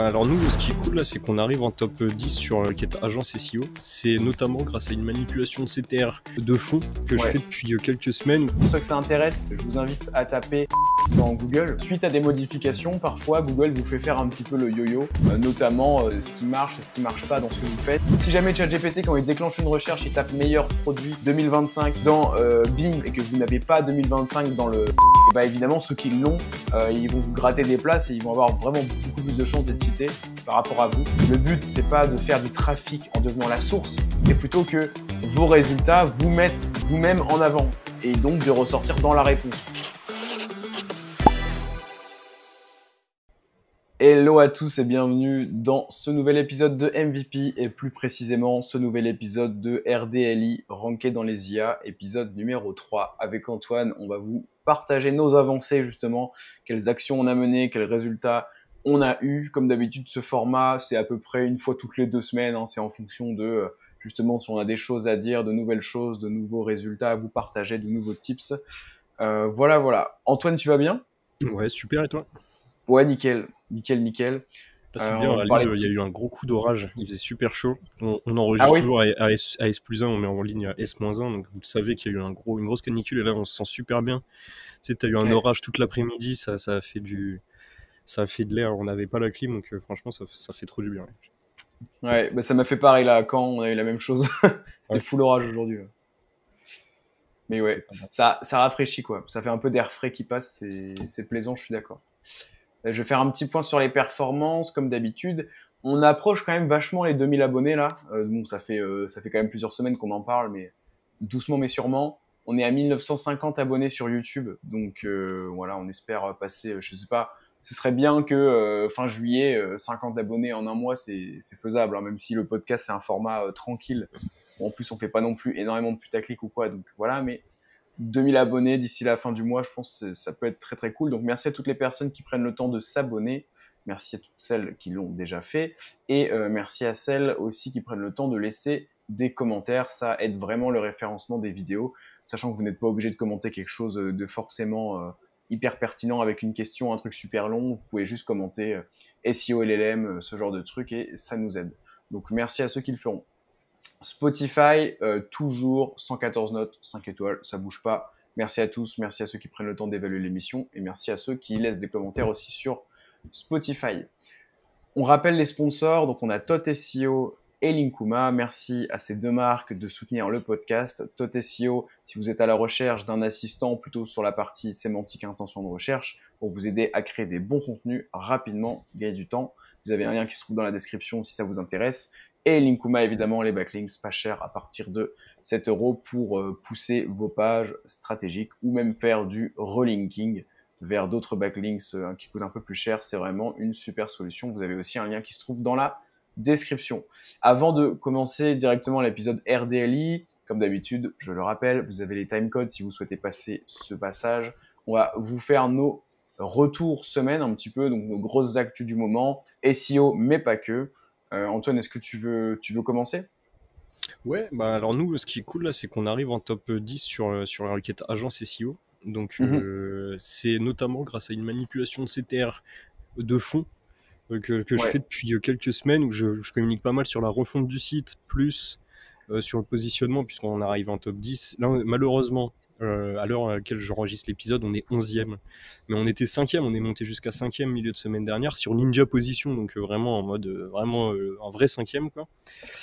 Alors nous, ce qui est cool là, c'est qu'on arrive en top 10 sur l'enquête agence SEO. C'est notamment grâce à une manipulation de CTR de fond que je fais depuis quelques semaines. Pour ceux que ça intéresse, je vous invite à taper dans Google. Suite à des modifications, parfois Google vous fait faire un petit peu le yo-yo, notamment ce qui marche et ce qui marche pas dans ce que vous faites. Si jamais ChatGPT, quand il déclenche une recherche, il tape meilleur produit 2025 dans Bing et que vous n'avez pas 2025 dans le... Bah évidemment, ceux qui l'ont, ils vont vous gratter des places et ils vont avoir vraiment beaucoup plus de chances d'être cités par rapport à vous. Le but, c'est pas de faire du trafic en devenant la source, c'est plutôt que vos résultats vous mettent vous-même en avant et donc de ressortir dans la réponse. Hello à tous et bienvenue dans ce nouvel épisode de MVP et plus précisément ce nouvel épisode de RDLI, ranké dans les IA, épisode numéro 3. Avec Antoine, on va vous partager nos avancées justement, quelles actions on a menées, quels résultats on a eu. Comme d'habitude, ce format, c'est à peu près une fois toutes les 2 semaines, hein, c'est en fonction de justement si on a des choses à dire, de nouvelles choses, de nouveaux résultats à vous partager, de nouveaux tips. Voilà. Antoine, tu vas bien ? Ouais, super, et toi ? Ouais, nickel. Là, c'est bien, à Lille, il y a eu un gros coup d'orage, il faisait super chaud. On enregistre toujours à S+1, on met en ligne à S-1, donc vous le savez qu'il y a eu une grosse canicule, et là on se sent super bien. Tu sais, t'as eu un orage toute l'après-midi, ça a fait de l'air, on n'avait pas la clim, donc franchement ça fait trop du bien. Ouais, bah ça m'a fait pareil là, à Caen, on a eu la même chose. C'était full orage aujourd'hui. Mais ouais, ça rafraîchit quoi, ça fait un peu d'air frais qui passe, c'est plaisant, je suis d'accord. Je vais faire un petit point sur les performances, comme d'habitude. On approche quand même vachement les 2000 abonnés là. Bon, ça fait quand même plusieurs semaines qu'on en parle, mais doucement mais sûrement. On est à 1950 abonnés sur YouTube, donc voilà, on espère passer, je sais pas, ce serait bien que fin juillet, 50 abonnés en un mois, c'est faisable, hein, même si le podcast c'est un format tranquille. Bon, en plus, on fait pas non plus énormément de putaclic ou quoi, donc voilà, mais 2000 abonnés d'ici la fin du mois, je pense que ça peut être très très cool. Donc merci à toutes les personnes qui prennent le temps de s'abonner. Merci à toutes celles qui l'ont déjà fait. Et merci à celles aussi qui prennent le temps de laisser des commentaires. Ça aide vraiment le référencement des vidéos. Sachant que vous n'êtes pas obligé de commenter quelque chose de forcément hyper pertinent avec une question, un truc super long. Vous pouvez juste commenter SEO LLM, ce genre de truc et ça nous aide. Donc merci à ceux qui le feront. Spotify, toujours 114 notes, 5 étoiles, ça bouge pas. Merci à tous, merci à ceux qui prennent le temps d'évaluer l'émission et merci à ceux qui laissent des commentaires aussi sur Spotify. On rappelle les sponsors, donc on a Tot SEO et Linkuma. Merci à ces deux marques de soutenir le podcast. Tot SEO, si vous êtes à la recherche d'un assistant plutôt sur la partie sémantique et intention de recherche, pour vous aider à créer des bons contenus rapidement, gagner du temps. Vous avez un lien qui se trouve dans la description si ça vous intéresse. Et Linkuma, évidemment, les backlinks pas chers à partir de 7 € pour pousser vos pages stratégiques ou même faire du relinking vers d'autres backlinks qui coûtent un peu plus cher. C'est vraiment une super solution. Vous avez aussi un lien qui se trouve dans la description. Avant de commencer directement l'épisode RDLI, comme d'habitude, je le rappelle, vous avez les timecodes si vous souhaitez passer ce passage. On va vous faire nos retours semaine un petit peu, donc nos grosses actus du moment, SEO, mais pas que. Antoine, est-ce que tu veux commencer ? Ouais, bah alors nous, ce qui est cool là, c'est qu'on arrive en top 10 sur la requête agence SEO. Donc c'est notamment grâce à une manipulation de CTR de fond que je fais depuis quelques semaines, où je communique pas mal sur la refonte du site, plus sur le positionnement, puisqu'on arrive en top 10. Là, malheureusement, à l'heure à laquelle j'enregistre l'épisode, on est 11e. Mais on était 5e, on est monté jusqu'à 5e milieu de semaine dernière sur Ninja Position, donc vraiment en mode un vrai 5e, quoi.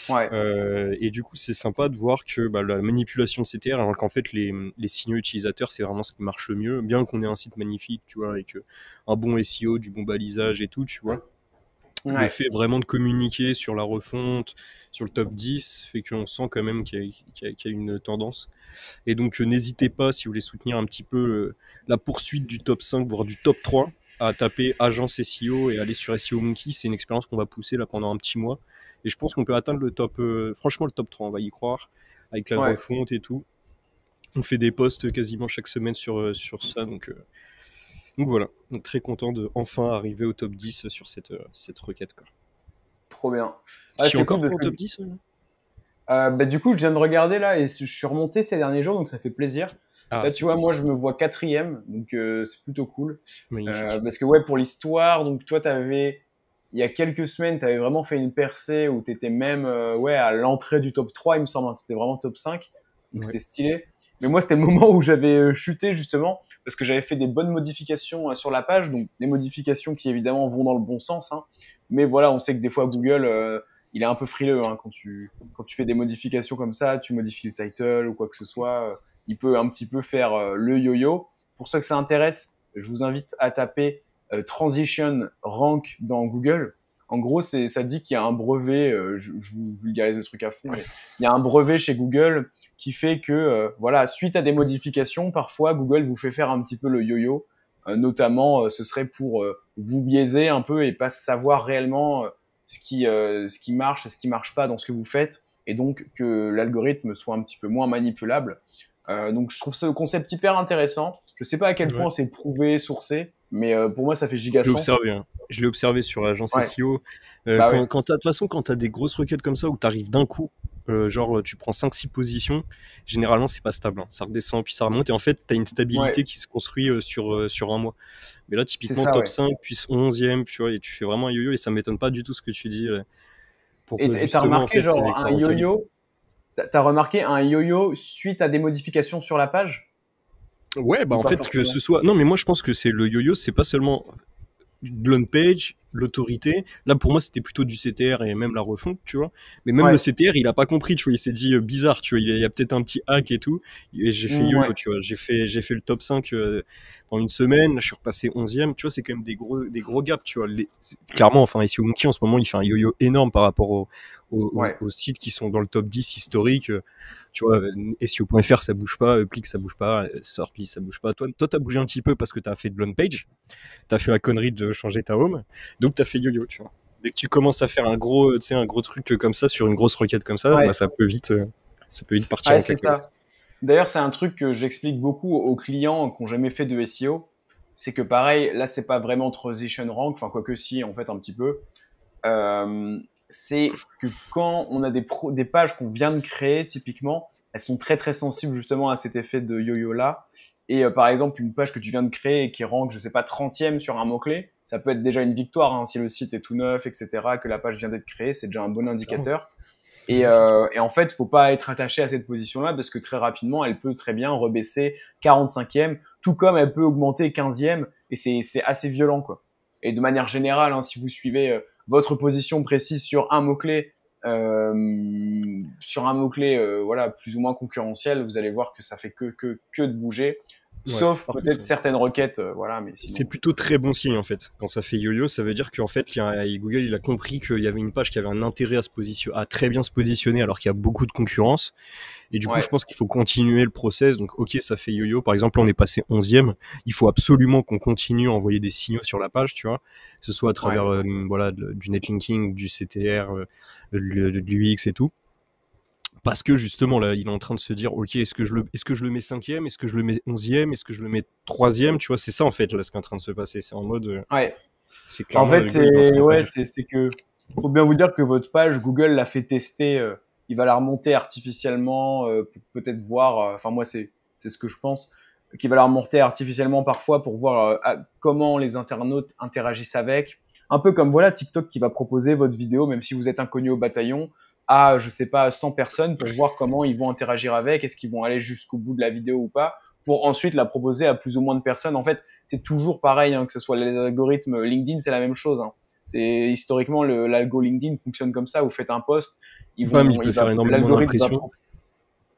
Ouais. Et du coup, c'est sympa de voir que la manipulation de CTR, alors qu'en fait, les signaux utilisateurs, c'est vraiment ce qui marche le mieux. Bien qu'on ait un site magnifique, tu vois, avec un bon SEO, du bon balisage et tout, tu vois. Ouais. Le fait vraiment de communiquer sur la refonte, sur le top 10, fait qu'on sent quand même qu'il y a une tendance. Et donc, n'hésitez pas, si vous voulez soutenir un petit peu la poursuite du top 5, voire du top 3, à taper agence SEO et aller sur SEO Monkey. C'est une expérience qu'on va pousser là pendant un petit mois. Et je pense qu'on peut atteindre le top, franchement le top 3, on va y croire, avec la refonte et tout. On fait des posts quasiment chaque semaine sur ça, donc voilà, donc très content de enfin arriver au top 10 sur cette requête, quoi. Trop bien. C'est encore cool, au top 10 du coup, je viens de regarder là et je suis remonté ces derniers jours, donc ça fait plaisir. Là, tu vois, moi, je me vois 4e, donc c'est plutôt cool. Parce que pour l'histoire, donc toi, t'avais il y a quelques semaines, tu avais vraiment fait une percée où tu étais même à l'entrée du top 3, il me semble. Hein. C'était vraiment top 5. Donc, Ouais. c'était stylé. Mais moi, c'était le moment où j'avais chuté, justement, parce que j'avais fait des bonnes modifications sur la page. Donc, des modifications qui, évidemment, vont dans le bon sens. Hein. Mais voilà, on sait que des fois, Google, il est un peu frileux. Hein. Quand tu fais des modifications comme ça, tu modifies le title ou quoi que ce soit, il peut un petit peu faire le yo-yo. Pour ceux que ça intéresse, je vous invite à taper Transition Rank dans Google. En gros, ça dit qu'il y a un brevet, je vous vulgarise le truc à fond, mais il y a un brevet chez Google qui fait que, voilà, suite à des modifications, parfois Google vous fait faire un petit peu le yo-yo. Notamment, ce serait pour vous biaiser un peu et pas savoir réellement ce qui marche et ce qui marche pas dans ce que vous faites, et donc que l'algorithme soit un petit peu moins manipulable. Donc je trouve ce concept hyper intéressant. Je sais pas à quel point Ouais. c'est prouvé, sourcé, mais pour moi ça fait giga Je l'ai sens. observé, hein. Je l'ai observé sur l'agence Ouais, SEO. bah ouais, De toute façon, quand t'as des grosses requêtes comme ça où t'arrives d'un coup, genre tu prends 5-6 positions, généralement c'est pas stable. Hein. Ça redescend puis ça remonte et en fait t'as une ouais, stabilité qui se construit sur un mois. Mais là, c'est typiquement ça, top ouais. 5, puis 11e, tu vois, et tu fais vraiment un yo-yo et ça m'étonne pas du tout ce que tu dis pour Et t'as justement en remarqué fait genre avec sa un requalité. yo-yo, t'as remarqué un yo-yo suite à des modifications sur la page Ouais, bah ou en pas fait que ce forcément? soit. Non, mais moi je pense que c'est le yo-yo, c'est pas seulement l'on-page, l'autorité. Là, pour moi, c'était plutôt du CTR et même la refonte, tu vois. Mais même le Ouais, CTR, il a pas compris, tu vois. Il s'est dit bizarre, tu vois. Il y a peut-être un petit hack et tout. Et j'ai fait ouais, yo-yo, tu vois. J'ai fait le top 5 pendant une semaine. Là, je suis repassé 11e. Tu vois, c'est quand même des gros gaps, tu vois. Clairement, enfin, SEO Monkey, en ce moment, il fait un yo-yo énorme par rapport ouais. aux sites qui sont dans le top 10 historique. Tu vois, SEO.fr, ça bouge pas. Click, ça bouge pas. Sortly, ça bouge pas. Toi, t'as bougé un petit peu parce que t'as fait de l'on-page. T'as fait la connerie de changer ta home, donc t'as fait yo-yo, tu vois. Dès que tu commences à faire un gros truc comme ça sur une grosse requête comme ça, bah, Ouais, ça peut vite partir ouais, en c'est cacahuète. ça. D'ailleurs, c'est un truc que j'explique beaucoup aux clients qui n'ont jamais fait de SEO. C'est que pareil, là, c'est pas vraiment transition rank, enfin, quoique si, en fait, un petit peu. Euh, c'est que quand on a des pages qu'on vient de créer, typiquement, elles sont très très sensibles justement à cet effet de yo-yo là. Et par exemple, une page que tu viens de créer et qui rank, je sais pas, 30e sur un mot-clé, ça peut être déjà une victoire hein, si le site est tout neuf, etc., que la page vient d'être créée, c'est déjà un bon Clairement, indicateur. magnifique. Et en fait, faut pas être attaché à cette position-là parce que très rapidement, elle peut très bien rebaisser 45e, tout comme elle peut augmenter 15e, et c'est assez violent, quoi. Et de manière générale, hein, si vous suivez votre position précise sur un mot-clé, voilà, plus ou moins concurrentiel, vous allez voir que ça fait que de bouger, Ouais. sauf Par contre, peut-être certaines requêtes, voilà, mais c'est sinon. plutôt très bon signe en fait. Quand ça fait yo-yo, ça veut dire qu'en fait, Google il a compris qu'il y avait une page qui avait un intérêt à très bien se positionner alors qu'il y a beaucoup de concurrence. Et du coup, je Ouais, pense qu'il faut continuer le process. Donc, ok, ça fait yo-yo. Par exemple, on est passé 11e. Il faut absolument qu'on continue à envoyer des signaux sur la page, tu vois. Que ce soit à ouais. travers voilà, du netlinking, du CTR, de l'UX et tout. Parce que justement, là, il est en train de se dire, ok, est-ce que je le mets 5e, est-ce que je le mets 11e, est-ce que je le mets 3e, tu vois, c'est ça en fait, là, ce qui est en train de se passer. C'est en mode, Ouais. c'est En clairement, fait, le gars, il est en train c'est de pas ouais, dire. c'est que faut bien vous dire que votre page Google l'a fait tester. Il va la remonter artificiellement pour peut-être voir. Enfin moi c'est ce que je pense. Qu'il va la remonter artificiellement parfois pour voir comment les internautes interagissent avec. Un peu comme voilà TikTok qui va proposer votre vidéo même si vous êtes inconnu au bataillon à je sais pas 100 personnes pour voir comment ils vont interagir avec. Est-ce qu'ils vont aller jusqu'au bout de la vidéo ou pas pour ensuite la proposer à plus ou moins de personnes. En fait, c'est toujours pareil, hein, que ce soit les algorithmes LinkedIn, c'est la même chose. Hein. C'est historiquement l'algo LinkedIn fonctionne comme ça. Vous faites un post, Bam, il peut faire énormément l'algorithme va d'impressions.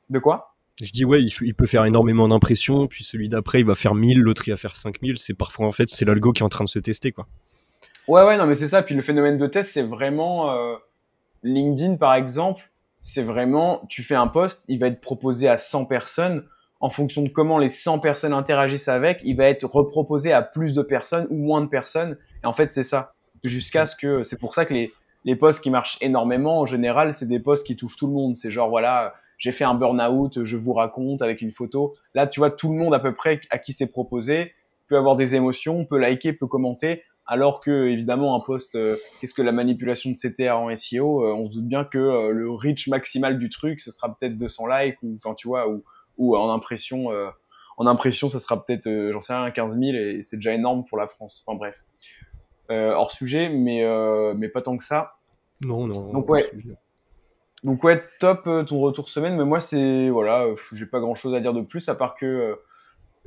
de quoi? Je dis ouais, il peut faire énormément d'impressions, puis celui d'après, il va faire 1000, l'autre, il va faire 5000. C'est parfois, en fait, c'est l'algo qui est en train de se tester, quoi. Ouais, ouais, non, mais c'est ça. Puis le phénomène de test, c'est vraiment LinkedIn, par exemple, c'est vraiment, tu fais un post, il va être proposé à 100 personnes. En fonction de comment les 100 personnes interagissent avec, il va être reproposé à plus de personnes ou moins de personnes. Et en fait, c'est ça. Jusqu'à ce que, c'est pour ça que les posts qui marchent énormément, en général, c'est des posts qui touchent tout le monde. C'est genre, voilà, j'ai fait un burn-out, je vous raconte avec une photo. Là, tu vois, tout le monde à peu près à qui c'est proposé peut avoir des émotions, peut liker, peut commenter. Alors que, évidemment, un post, qu'est-ce que la manipulation de CTR en SEO, on se doute bien que le reach maximal du truc, ce sera peut-être 200 likes, ou, enfin, tu vois, ou en impression, ça sera peut-être, j'en sais rien, 15 000, et c'est déjà énorme pour la France. Enfin, bref. hors sujet, mais pas tant que ça. Non, non. Donc ouais. Donc ouais, top ton retour semaine, mais moi c'est voilà, j'ai pas grand chose à dire de plus à part que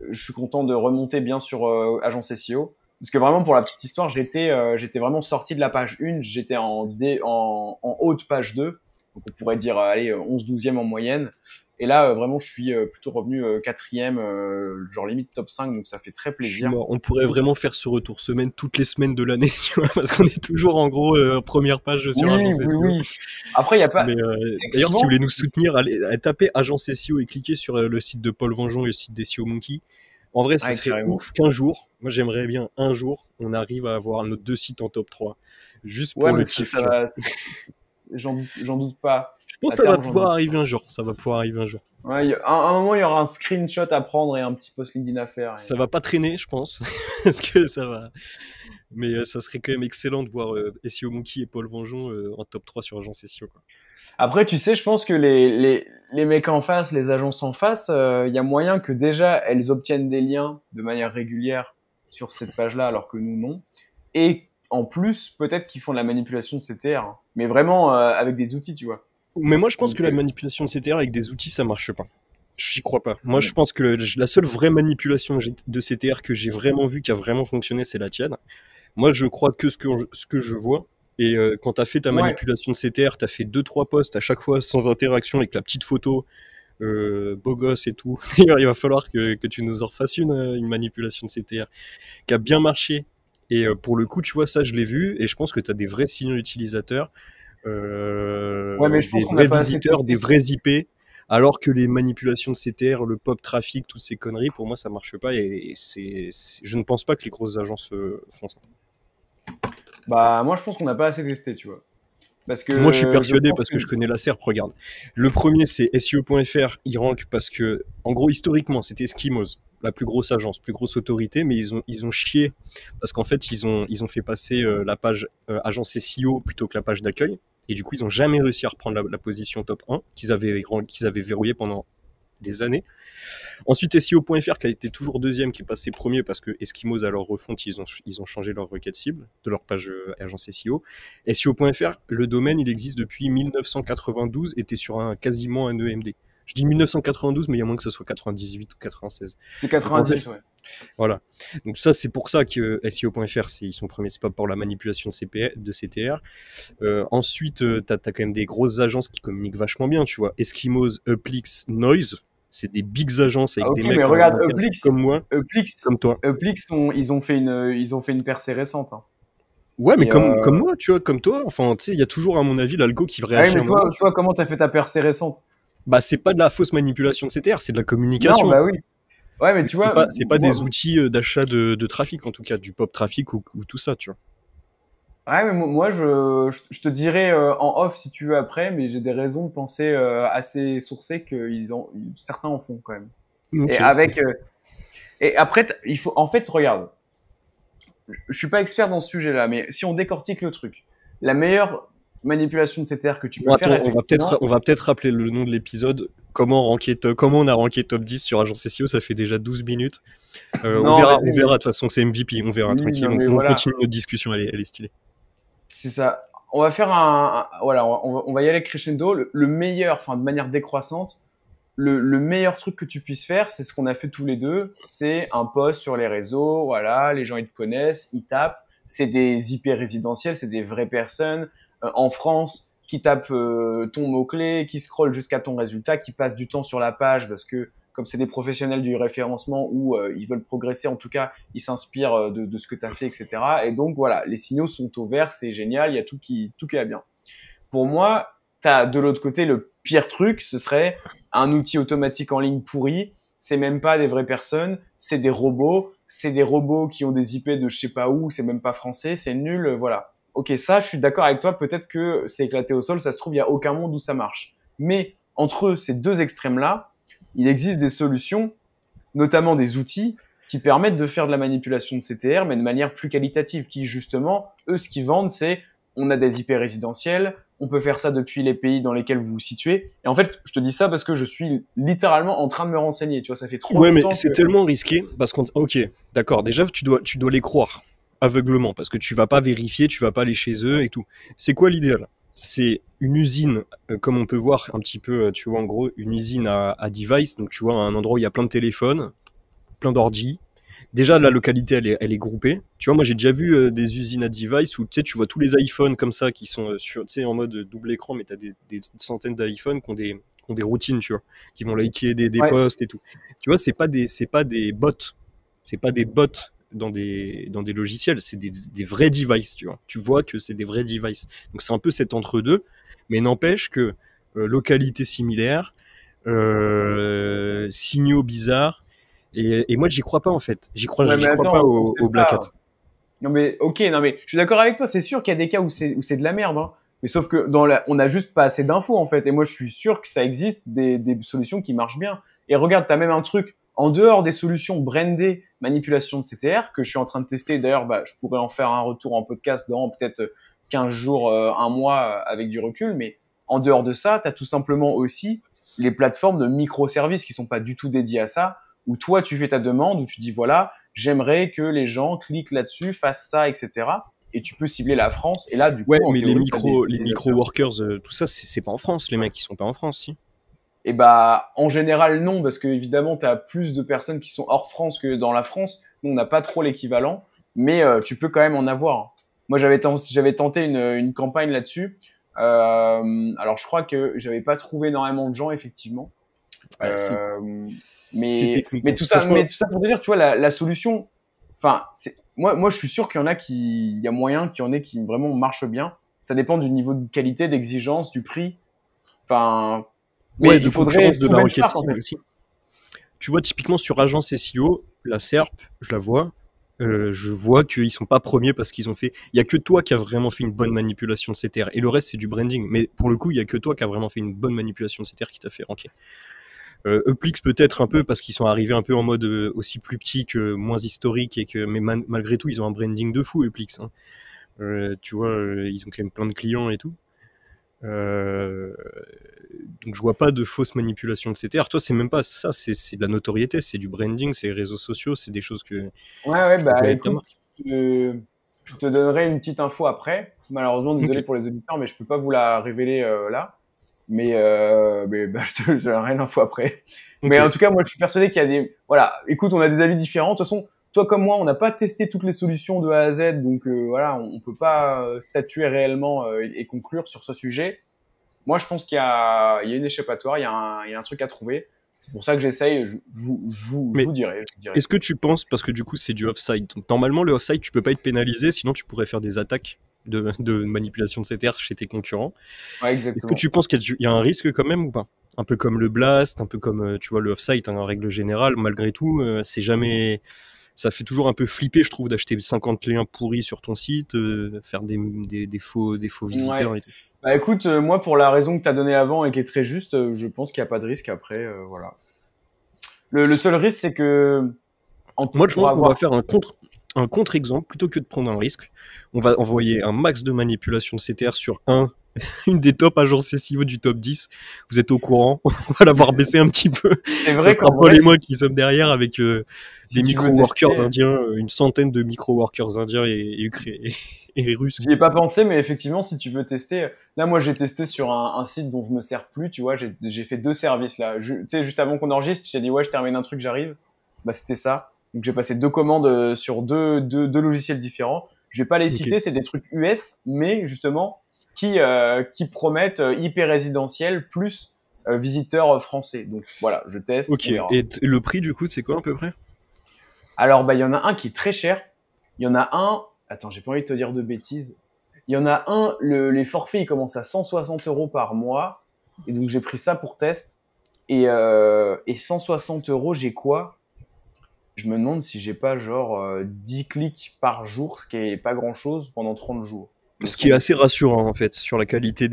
je suis content de remonter bien sur Agence SEO parce que vraiment pour la petite histoire, j'étais vraiment sorti de la page 1, j'étais en haute page 2. Donc on pourrait dire allez 11-12e en moyenne. Et là vraiment je suis plutôt revenu 4e, genre limite top 5, donc ça fait très Je suis plaisir. mort. On pourrait vraiment faire ce retour semaine toutes les semaines de l'année, tu vois, parce qu'on est toujours en gros première page sur Agence SEO. Oui. Après il y a pas. Mais d'ailleurs, si vous voulez nous soutenir, allez taper Agence SEO et cliquez sur le site de Paul Vengeon et le site d'SEO Monkey. En vrai, ce serait ouf qu'un jour, moi j'aimerais bien un jour, on arrive à avoir nos 2 sites en top 3. Juste pour le kiff. J'en doute pas. Je pense que ça va pouvoir arriver un jour. Ça va pouvoir arriver un jour. Ouais, à un moment, il y aura un screenshot à prendre et un petit post LinkedIn à faire. Ça va pas traîner, je pense. Parce que ça va. Mais ça serait quand même excellent de voir SEO Monkey et Paul Vengeon en top 3 sur Agence SEO, quoi. Après, tu sais, je pense que les mecs en face, les agences en face, il y a moyen que déjà elles obtiennent des liens de manière régulière sur cette page-là, alors que nous, non. Et en plus, peut-être qu'ils font de la manipulation de CTR, mais vraiment avec des outils, tu vois. Mais moi, je pense que la manipulation de CTR avec des outils, ça marche pas. J'y crois pas. Moi, je pense que la seule vraie manipulation de CTR que j'ai vraiment vue, qui a vraiment fonctionné, c'est la tienne. Moi, je crois que ce que je vois. Et quand t'as fait ta manipulation de CTR, t'as fait 2-3 posts à chaque fois sans interaction avec la petite photo, beau gosse et tout. D'ailleurs, il va falloir que tu nous en refasses une manipulation de CTR qui a bien marché. Et pour le coup, tu vois, ça, je l'ai vu. Et je pense que t'as des vrais signaux utilisateurs. Mais je pense des vrais visiteurs, des vrais IP, alors que les manipulations de CTR, le pop trafic, toutes ces conneries, pour moi ça marche pas et je ne pense pas que les grosses agences font ça. Bah moi je pense qu'on n'a pas assez testé, tu vois. Parce que moi je suis persuadé parce que je connais la SERP, regarde. Le premier c'est SEO.fr, il rank parce que en gros historiquement c'était Eskimos, la plus grosse agence, plus grosse autorité, mais ils ont chié parce qu'en fait ils ont fait passer la page agence SEO plutôt que la page d'accueil. Et du coup, ils n'ont jamais réussi à reprendre la position top 1 qu'ils avaient verrouillé pendant des années. Ensuite, SEO.fr qui a été toujours deuxième, qui est passé premier parce que Eskimos à leur refonte, ils ont changé leur requête cible de leur page agence SEO. SEO.fr, le domaine, il existe depuis 1992 et était sur quasiment un EMD. Je dis 1992, mais il y a moins que ce soit 98 ou 96. C'est 90, ouais. Voilà. Donc ça, c'est pour ça que SEO.fr, ils sont premiers, c'est pas pour la manipulation de CTR. Ensuite, t'as quand même des grosses agences qui communiquent vachement bien, tu vois. Eskimos, Uplix, Noise, c'est des big agences avec des mecs mais regarde, Uplix, comme moi, comme toi. Uplix, ils ont fait une percée récente. Hein. Ouais, mais comme moi, tu vois, comme toi. Enfin, tu sais, il y a toujours, à mon avis, l'algo qui réagit. Ouais, mais toi, comment t'as fait ta percée récente? Bah, c'est pas de la fausse manipulation de CTR, c'est de la communication. Non, bah oui. Ouais, mais tu vois. C'est pas des outils d'achat de trafic, en tout cas, du pop trafic ou tout ça, tu vois. Ouais, mais moi, je te dirai en off si tu veux après, mais j'ai des raisons de penser assez sourcées que certains en font quand même. Okay. Et après, il faut, en fait, regarde. Je suis pas expert dans ce sujet-là, mais si on décortique le truc, la meilleure manipulation de CTR que tu peux faire. On va peut-être rappeler le nom de l'épisode. Comment on a ranké top 10 sur Agence SEO, ça fait déjà 12 minutes. On verra, de toute façon, c'est MVP, on verra tranquille. On continue notre discussion, elle est stylée. C'est ça. On va faire on va y aller crescendo. Le meilleur, enfin de manière décroissante, le meilleur truc que tu puisses faire, c'est ce qu'on a fait tous les deux. C'est un post sur les réseaux, voilà, les gens ils te connaissent, ils tapent. C'est des IP résidentiels, c'est des vraies personnes en France qui tapent ton mot-clé, qui scrollent jusqu'à ton résultat, qui passent du temps sur la page parce que comme c'est des professionnels du référencement ou ils veulent progresser, en tout cas, ils s'inspirent de ce que tu as fait, etc. Et donc, voilà, les signaux sont au vert, c'est génial, il y a tout qui va bien. Pour moi, tu as de l'autre côté le pire truc, ce serait un outil automatique en ligne pourri. C'est même pas des vraies personnes, c'est des robots qui ont des IP de je sais pas où, c'est même pas français, c'est nul, voilà. Ok, ça, je suis d'accord avec toi, peut-être que c'est éclaté au sol, ça se trouve, il y a aucun monde où ça marche. Mais entre ces deux extrêmes-là, il existe des solutions, notamment des outils, qui permettent de faire de la manipulation de CTR, mais de manière plus qualitative, qui justement, eux, ce qu'ils vendent, c'est on a des IP résidentiels, on peut faire ça depuis les pays dans lesquels vous vous situez. Et en fait, je te dis ça parce que je suis littéralement en train de me renseigner. Tu vois, ça fait trop longtemps. Ouais, mais c'est tellement risqué parce qu'on. Ok, d'accord. Déjà, tu dois les croire. aveuglement, parce que tu vas pas vérifier, tu vas pas aller chez eux et tout. C'est quoi l'idéal? C'est une usine, comme on peut voir un petit peu, tu vois, en gros, une usine à device, donc tu vois, un endroit où il y a plein de téléphones, plein d'ordi. Déjà, la localité, elle est groupée. Tu vois, moi, j'ai déjà vu des usines à device où, tu sais, tu vois tous les iPhones comme ça qui sont sur, tu sais, en mode double écran, mais t'as des centaines d'iPhones qui ont des routines, tu vois, qui vont liker des Ouais. posts et tout. Tu vois, c'est pas des bots. C'est pas des bots dans des logiciels, c'est des vrais devices, tu vois. Tu vois que c'est des vrais devices. Donc, c'est un peu cet entre-deux, mais n'empêche que localité similaire, signaux bizarres, et moi, j'y crois pas, en fait. Ouais, mais J'y crois pas attends, on sait au Black Hat. pas. Non mais ok, non mais je suis d'accord avec toi. C'est sûr qu'il y a des cas où c'est de la merde, hein. Mais sauf que on a juste pas assez d'infos en fait. Et moi, je suis sûr que ça existe des solutions qui marchent bien. Et regarde, t'as même un truc en dehors des solutions brandées manipulation de CTR que je suis en train de tester. D'ailleurs, bah, je pourrais en faire un retour en podcast dans peut-être 15 jours, un mois avec du recul. Mais en dehors de ça, t'as tout simplement aussi les plateformes de microservices qui sont pas du tout dédiées à ça. Où toi, tu fais ta demande, où tu dis voilà, j'aimerais que les gens cliquent là-dessus, fassent ça, etc. Et tu peux cibler la France. Et là, du Ouais, coup, en mais théorie, tu as des les micro utilisateurs. workers, tout ça, c'est pas en France. Les mecs, ils sont pas en France, si. Et bah, en général, non, parce que évidemment, tu as plus de personnes qui sont hors France que dans la France. Nous, on n'a pas trop l'équivalent, mais tu peux quand même en avoir. Moi, j'avais tenté une campagne là-dessus. Alors, je crois que j'avais pas trouvé énormément de gens, effectivement. Ouais, si. Euh, C'est technique, hein. mais Franchement, tout ça pour te dire, tu vois, la solution. Enfin, moi, je suis sûr qu'il y en a il y a moyen qu'il y en ait qui vraiment marchent bien. Ça dépend du niveau de qualité, d'exigence, du prix. Enfin, mais ouais, de il faudrait concurrence de tout la requête benchmark en cible fait. aussi. Tu vois, typiquement sur Agence SEO, la SERP, je la vois. Je vois qu'ils sont pas premiers parce qu'ils ont fait. Il y a que toi qui a vraiment fait une bonne manipulation de CTR. Et le reste, c'est du branding. Mais pour le coup, il y a que toi qui a vraiment fait une bonne manipulation de CTR qui t'a fait ranker. Uplix peut-être un peu parce qu'ils sont arrivés un peu en mode aussi plus petit que moins historique et que mais malgré tout ils ont un branding de fou Uplix. Hein. Tu vois, ils ont quand même plein de clients et tout. Euh, donc je vois pas de fausse manipulation de CTR. Toi, c'est même pas ça, c'est de la notoriété, c'est du branding, c'est les réseaux sociaux, c'est des choses que Ouais, qu'il faut bah connaître ta écoute, marque. je te donnerai une petite info après. Malheureusement, Ok. désolé pour les auditeurs, mais je peux pas vous la révéler là. Mais bah, je te donnerai l'info après. Ok. Mais en tout cas, moi, je suis persuadé qu'il y a des. Voilà, écoute, on a des avis différents. De toute façon, toi comme moi, on n'a pas testé toutes les solutions de A à Z, donc voilà, on peut pas statuer réellement et conclure sur ce sujet. Moi, je pense qu'il y a une échappatoire, il y a un truc à trouver. C'est pour ça que j'essaye. Je Mais vous dirai. Je vous dirai. est-ce que tu penses, parce que du coup c'est du offside, donc normalement le offside tu peux pas être pénalisé, sinon tu pourrais faire des attaques de manipulation de CTR chez tes concurrents. Ouais, Est-ce que exactement. tu penses qu'il y a un risque quand même ou pas? Un peu comme le blast, un peu comme tu vois le offside hein, en règle générale, malgré tout, c'est jamais, ça fait toujours un peu flipper, je trouve, d'acheter 50 liens pourris sur ton site, faire des faux Ouais. visiteurs et tout. Bah écoute, moi pour la raison que tu as donnée avant et qui est très juste, je pense qu'il n'y a pas de risque après. Voilà. Le seul risque, c'est que Moi, je pour pense qu'on va avoir. faire un contre-exemple plutôt que de prendre un risque. On va envoyer un max de manipulation de CTR sur une des top agences SEO du top 10. Vous êtes au courant. On va Mais l'avoir baissé un petit peu. c'est Ça vrai sera qu'en Paul vrai, et moi qui sommes derrière avec des si tu veux micro-workers tester, indiens, une centaine de micro-workers indiens et russes. j'y ai pas pensé, mais effectivement, si tu veux tester, là moi j'ai testé sur un site dont je me sers plus, tu vois, j'ai fait 2 services là. Tu sais, juste avant qu'on enregistre, j'ai dit ouais, je termine un truc, j'arrive. Bah c'était ça. Donc j'ai passé 2 commandes sur deux logiciels différents. Je vais pas les Ok. citer, c'est des trucs US, mais justement qui promettent IP résidentiel plus visiteurs français. Donc voilà, je teste, Ok. on verra. Et le prix, du coup, c'est quoi à peu près? Alors bah il y en a un qui est très cher. Il y en a un. Attends, j'ai pas envie de te dire de bêtises. Il y en a un, les forfaits, ils commencent à 160 euros par mois. Et donc, j'ai pris ça pour test. Et 160 euros, j'ai quoi? Je me demande si j'ai pas genre 10 clics par jour, ce qui est pas grand chose pendant 30 jours. Me Ce qui est semble. assez rassurant, en fait, sur la qualité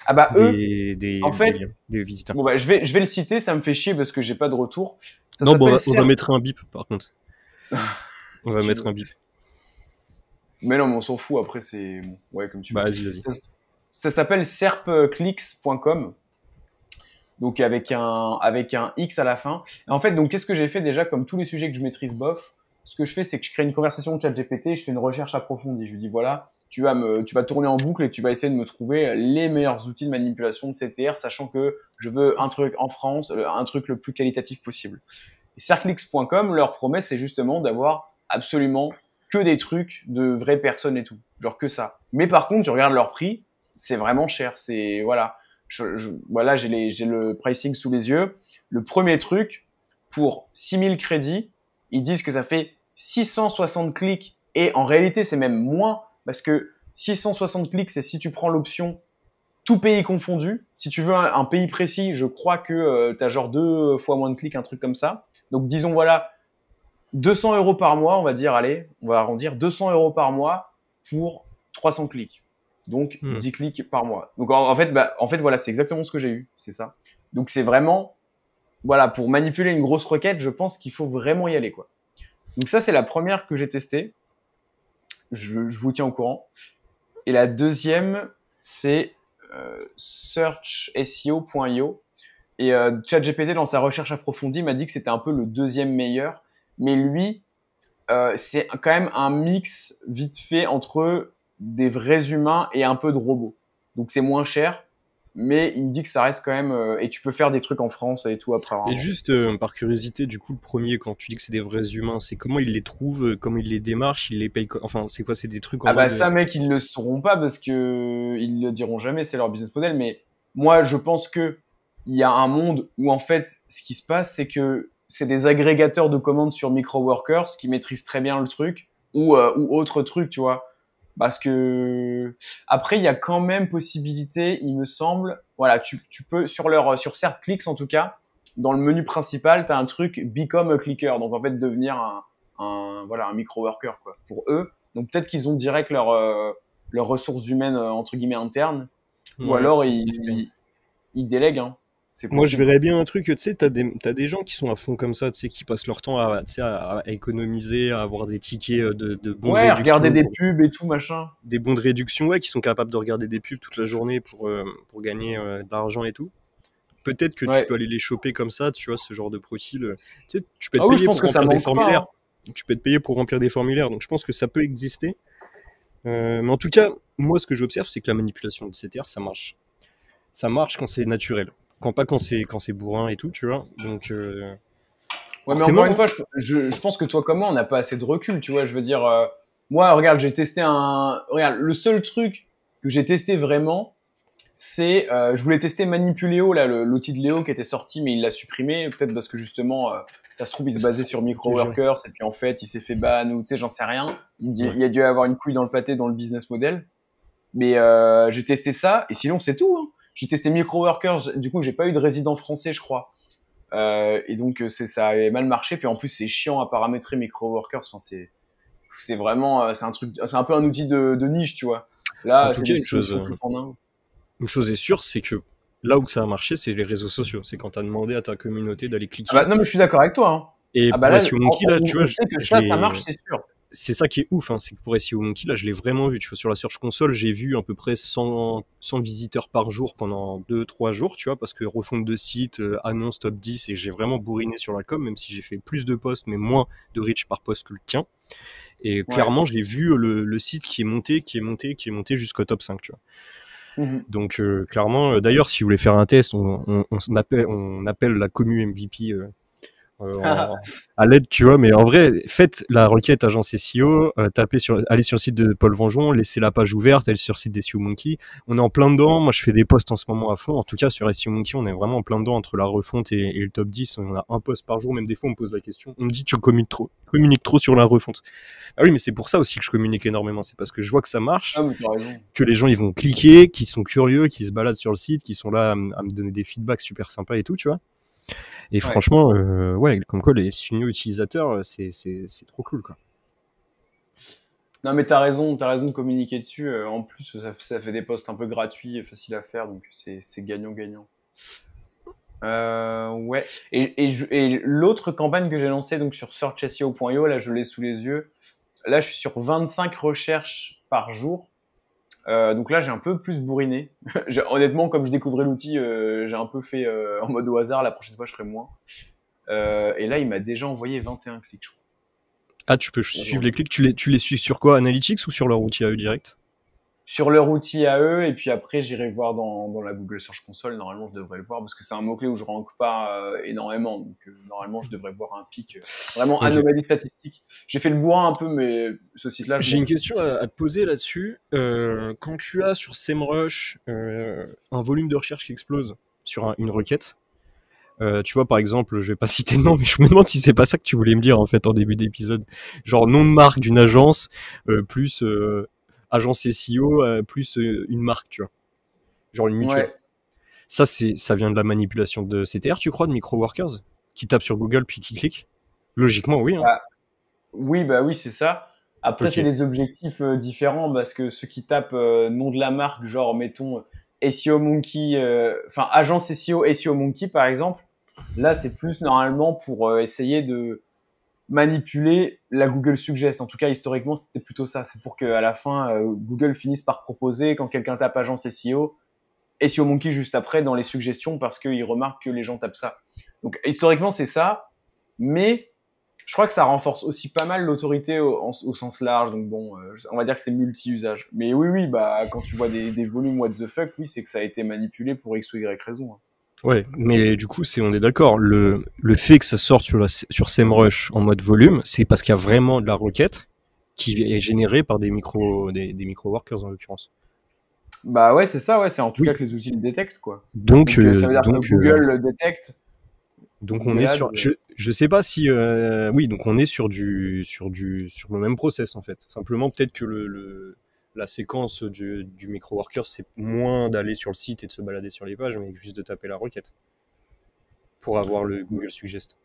Ah bah, eux, en des fait, liens, des visiteurs. bon bah, je vais le citer, ça me fait chier parce que j'ai pas de retour. Ça Non, bon, s'appelle on va Serp, mettre un bip, par contre. On si va tu mettre veux. un bip. Mais non, mais on s'en fout, après, c'est. Bon, ouais, comme tu Bah, veux. vas-y, vas-y. Ça, ça s'appelle serpclicks.com. Donc avec un X à la fin. Et en fait, donc qu'est-ce que j'ai fait déjà comme tous les sujets que je maîtrise bof, ce que je fais, c'est que je crée une conversation de ChatGPT et je fais une recherche approfondie. Je lui dis, voilà, tu vas tourner en boucle et tu vas essayer de me trouver les meilleurs outils de manipulation de CTR, sachant que je veux un truc en France, un truc le plus qualitatif possible. Et Circlix.com, leur promesse, c'est justement d'avoir absolument que des trucs de vraies personnes et tout. Genre que ça. Mais par contre, tu regardes leur prix, c'est vraiment cher. C'est, voilà. Voilà, j'ai le pricing sous les yeux. Le premier truc, pour 6000 crédits, ils disent que ça fait 660 clics. Et en réalité, c'est même moins, parce que 660 clics, c'est si tu prends l'option tout pays confondu. Si tu veux un pays précis, je crois que tu as genre 2 fois moins de clics, un truc comme ça. Donc disons, voilà, 200 € par mois, on va dire, allez, on va arrondir, 200 € par mois pour 300 clics. Donc 10 clics par mois. Donc en fait, voilà, c'est exactement ce que j'ai eu, c'est ça. Donc c'est vraiment, voilà, pour manipuler une grosse requête, je pense qu'il faut vraiment y aller, quoi. Donc ça, c'est la première que j'ai testée. Je vous tiens au courant. Et la deuxième, c'est searchseo.io. Et ChatGPT, dans sa recherche approfondie, m'a dit que c'était un peu le deuxième meilleur. Mais lui, c'est quand même un mix vite fait entre des vrais humains et un peu de robots. Donc c'est moins cher, mais il me dit que ça reste quand même... et tu peux faire des trucs en France et tout après. Et juste par curiosité, du coup, le premier, quand tu dis que c'est des vrais humains, c'est comment ils les trouvent, comment ils les démarchent, ils les payent, enfin, c'est quoi, c'est des trucs en mode... ça, mec, ils le sauront pas parce que ils le diront jamais, c'est leur business model. Mais moi, je pense que il y a un monde où en fait, ce qui se passe, c'est que c'est des agrégateurs de commandes sur MicroWorkers qui maîtrisent très bien le truc ou autre truc, tu vois. Parce que après, il y a quand même possibilité, il me semble. Voilà, tu peux sur Circlix en tout cas, dans le menu principal, tu as un truc Become a Clicker. Donc en fait, devenir un micro-worker quoi pour eux. Donc peut-être qu'ils ont direct leurs ressources humaines entre guillemets internes, ou alors ils délèguent. Hein. Moi, je verrais bien un truc, tu sais, t'as des gens qui sont à fond comme ça, tu sais, qui passent leur temps à économiser, à avoir des tickets de bons de réduction. Regarder des pubs et tout, machin. Des bons de réduction, ouais, qui sont capables de regarder des pubs toute la journée pour gagner de l'argent et tout. Peut-être que tu peux aller les choper comme ça, tu vois, ce genre de profil. Tu sais, tu peux être payé pour remplir des formulaires. Tu peux être payé pour remplir des formulaires, donc je pense que ça peut exister. Mais en tout cas, moi, ce que j'observe, c'est que la manipulation de CTR, ça marche. Ça marche quand c'est naturel. Quand c'est bourrin et tout, tu vois. Donc, ouais, mais encore une fois, je pense que toi comme moi, on n'a pas assez de recul, tu vois. Je veux dire, moi, regarde, j'ai testé regarde, le seul truc que j'ai testé vraiment, c'est, je voulais tester Manipuléo, là, l'outil de Léo qui était sorti, mais il l'a supprimé, peut-être parce que justement, ça se trouve, il se basait sur MicroWorkers, et puis en fait, il s'est fait ban, ou tu sais, j'en sais rien. Il y a dû avoir une couille dans le pâté dans le business model. Mais j'ai testé ça, et sinon, c'est tout, hein. J'ai testé MicroWorkers, du coup, j'ai pas eu de résident français, je crois. Et donc, ça avait mal marché. Puis en plus, c'est chiant à paramétrer MicroWorkers. Enfin, c'est vraiment, c'est un peu un outil de niche, tu vois. Là, c'est une chose est sûre, c'est que là où ça a marché, c'est les réseaux sociaux. C'est quand t'as demandé à ta communauté d'aller cliquer. Non, mais je suis d'accord avec toi. Hein. Et pour SEO Monkey, là, tu vois, je sais que ça marche, c'est sûr. C'est ça qui est ouf, hein, c'est que pour SEO Monkey, là, je l'ai vraiment vu. Tu vois, sur la Search Console, j'ai vu à peu près 100 visiteurs par jour pendant 2-3 jours, tu vois, parce que refonte de site, annonce top 10, et j'ai vraiment bourriné sur la com, même si j'ai fait plus de posts, mais moins de reach par post que le tien. Et clairement, j'ai vu le site qui est monté jusqu'au top 5, tu vois. Donc, clairement, d'ailleurs, si vous voulez faire un test, on appelle la commu MVP à l'aide, tu vois, mais en vrai, faites la requête agence SEO, allez sur le site de Paul Vengeon, laissez la page ouverte, allez sur le site des SEO Monkey. On est en plein dedans. Moi, je fais des posts en ce moment à fond. En tout cas, sur SEO Monkey, on est vraiment en plein dedans entre la refonte et le top 10. On a un post par jour. Même des fois, on me pose la question. On me dit, tu communiques trop sur la refonte. Ah oui, mais c'est pour ça aussi que je communique énormément. C'est parce que je vois que ça marche, que les gens, ils vont cliquer, qu'ils sont curieux, qu'ils se baladent sur le site, qu'ils sont là à me donner des feedbacks super sympas et tout, tu vois. Et franchement, comme quoi les signaux utilisateurs, c'est trop cool, quoi. Non, mais t'as raison de communiquer dessus. En plus, ça fait des posts un peu gratuits et faciles à faire, donc c'est gagnant-gagnant. Ouais. Et l'autre campagne que j'ai lancée donc sur searchseo.io, là, je l'ai sous les yeux. Là, je suis sur 25 recherches par jour. Donc là, j'ai un peu plus bourriné. Honnêtement, comme je découvrais l'outil, j'ai un peu fait en mode au hasard. La prochaine fois, je ferai moins. Et là, il m'a déjà envoyé 21 clics, je crois. Ah, tu peux suivre les clics. Tu les suis sur quoi? Analytics ou sur leur outil à eux direct? Sur leur outil à eux, et puis après j'irai voir dans la Google Search Console. Normalement, je devrais le voir parce que c'est un mot-clé où je rank pas énormément. Donc normalement, je devrais voir un pic. Vraiment Ok. anomalie statistique. J'ai fait le bourrin un peu, mais ce site-là, je J'ai m'en une fous. question à te poser là-dessus. Quand tu as sur SEMrush un volume de recherche qui explose sur une requête, tu vois, par exemple, je vais pas citer de nom, mais je me demande si c'est pas ça que tu voulais me dire en fait en début d'épisode. Genre nom de marque d'une agence plus agence SEO plus une marque, tu vois, genre une mutuelle. Ouais. Ça vient de la manipulation de CTR, tu crois, de micro-workers qui tapent sur Google puis qui cliquent. Logiquement, oui. Hein. Bah, oui, bah oui, c'est ça. Après, Ok. c'est des objectifs différents parce que ceux qui tapent nom de la marque, genre mettons SEO Monkey, enfin agence SEO, SEO Monkey par exemple. Là, c'est plus normalement pour essayer de manipuler la Google Suggest. En tout cas, historiquement, c'était plutôt ça. C'est pour qu'à la fin, Google finisse par proposer, quand quelqu'un tape agence SEO, SEO Monkey juste après dans les suggestions parce qu'il remarque que les gens tapent ça. Donc, historiquement, c'est ça. Mais je crois que ça renforce aussi pas mal l'autorité au sens large. Donc bon, on va dire que c'est multi-usage. Mais oui, oui, bah quand tu vois des volumes what the fuck, oui, c'est que ça a été manipulé pour X ou Y raison. Hein. Ouais, mais du coup, on est d'accord. Le fait que ça sorte sur SEMrush en mode volume, c'est parce qu'il y a vraiment de la requête qui est générée par des micro-workers en l'occurrence. Bah ouais, c'est ça, ouais. C'est en tout cas Oui. que les outils le détectent, quoi. Donc, Donc ça veut dire que donc, Google le détecte. donc on Google est Ads. sur. Je sais pas si. Oui, donc on est sur le même process en fait. Simplement, peut-être que la séquence du micro-worker, c'est moins d'aller sur le site et de se balader sur les pages, mais juste de taper la requête pour avoir le Google Suggest.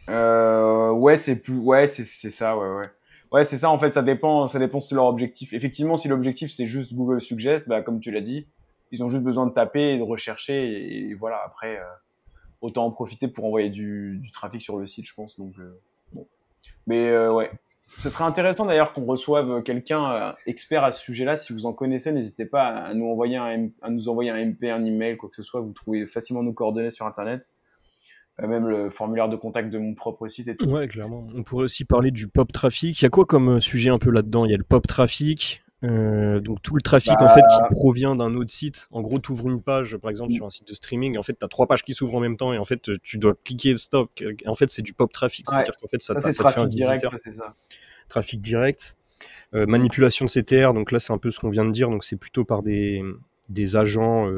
Ouais, c'est plus, ouais, c'est ça, ouais, ouais. Ouais, c'est ça, en fait, ça dépend de leur objectif. Effectivement, si l'objectif c'est juste Google Suggest, bah, comme tu l'as dit, ils ont juste besoin de taper et de rechercher et voilà, après, autant en profiter pour envoyer du trafic sur le site, je pense. Donc, bon. Mais, ouais. Ce serait intéressant d'ailleurs qu'on reçoive quelqu'un expert à ce sujet-là. Si vous en connaissez, n'hésitez pas à nous envoyer à nous envoyer un MP, un email, quoi que ce soit. Vous trouvez facilement nos coordonnées sur Internet. Même le formulaire de contact de mon propre site et tout. Ouais, clairement. On pourrait aussi parler du pop trafic. Il y a quoi comme sujet un peu là-dedans? Il y a le pop trafic, donc tout le trafic en fait qui Bah, provient d'un autre site. En gros, tu ouvres une page, par exemple sur un site de streaming, et en fait, tu as trois pages qui s'ouvrent en même temps, et en fait, tu dois cliquer stop. En fait, c'est du pop trafic, ouais, c'est-à-dire qu'en fait, ça c'est ça te fait un trafic direct, visiteur. ouais, c'est ça. Trafic direct. Manipulation de CTR, donc là, c'est un peu ce qu'on vient de dire, donc c'est plutôt par des agents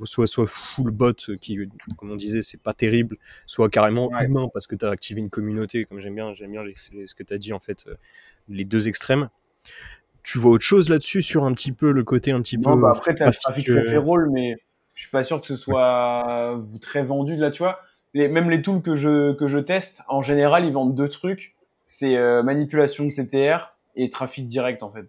soit full bot qui, comme on disait, c'est pas terrible, soit carrément Ouais. humain parce que tu as activé une communauté, comme j'aime bien ce que tu as dit en fait, les deux extrêmes. Tu vois autre chose là-dessus sur un petit peu le côté un petit Non, peu bah après, t'as le trafic trafic referral, mais je suis pas sûr que ce soit très vendu. Là, tu vois, même les tools que je teste, en général, ils vendent deux trucs. C'est manipulation de CTR et trafic direct, en fait.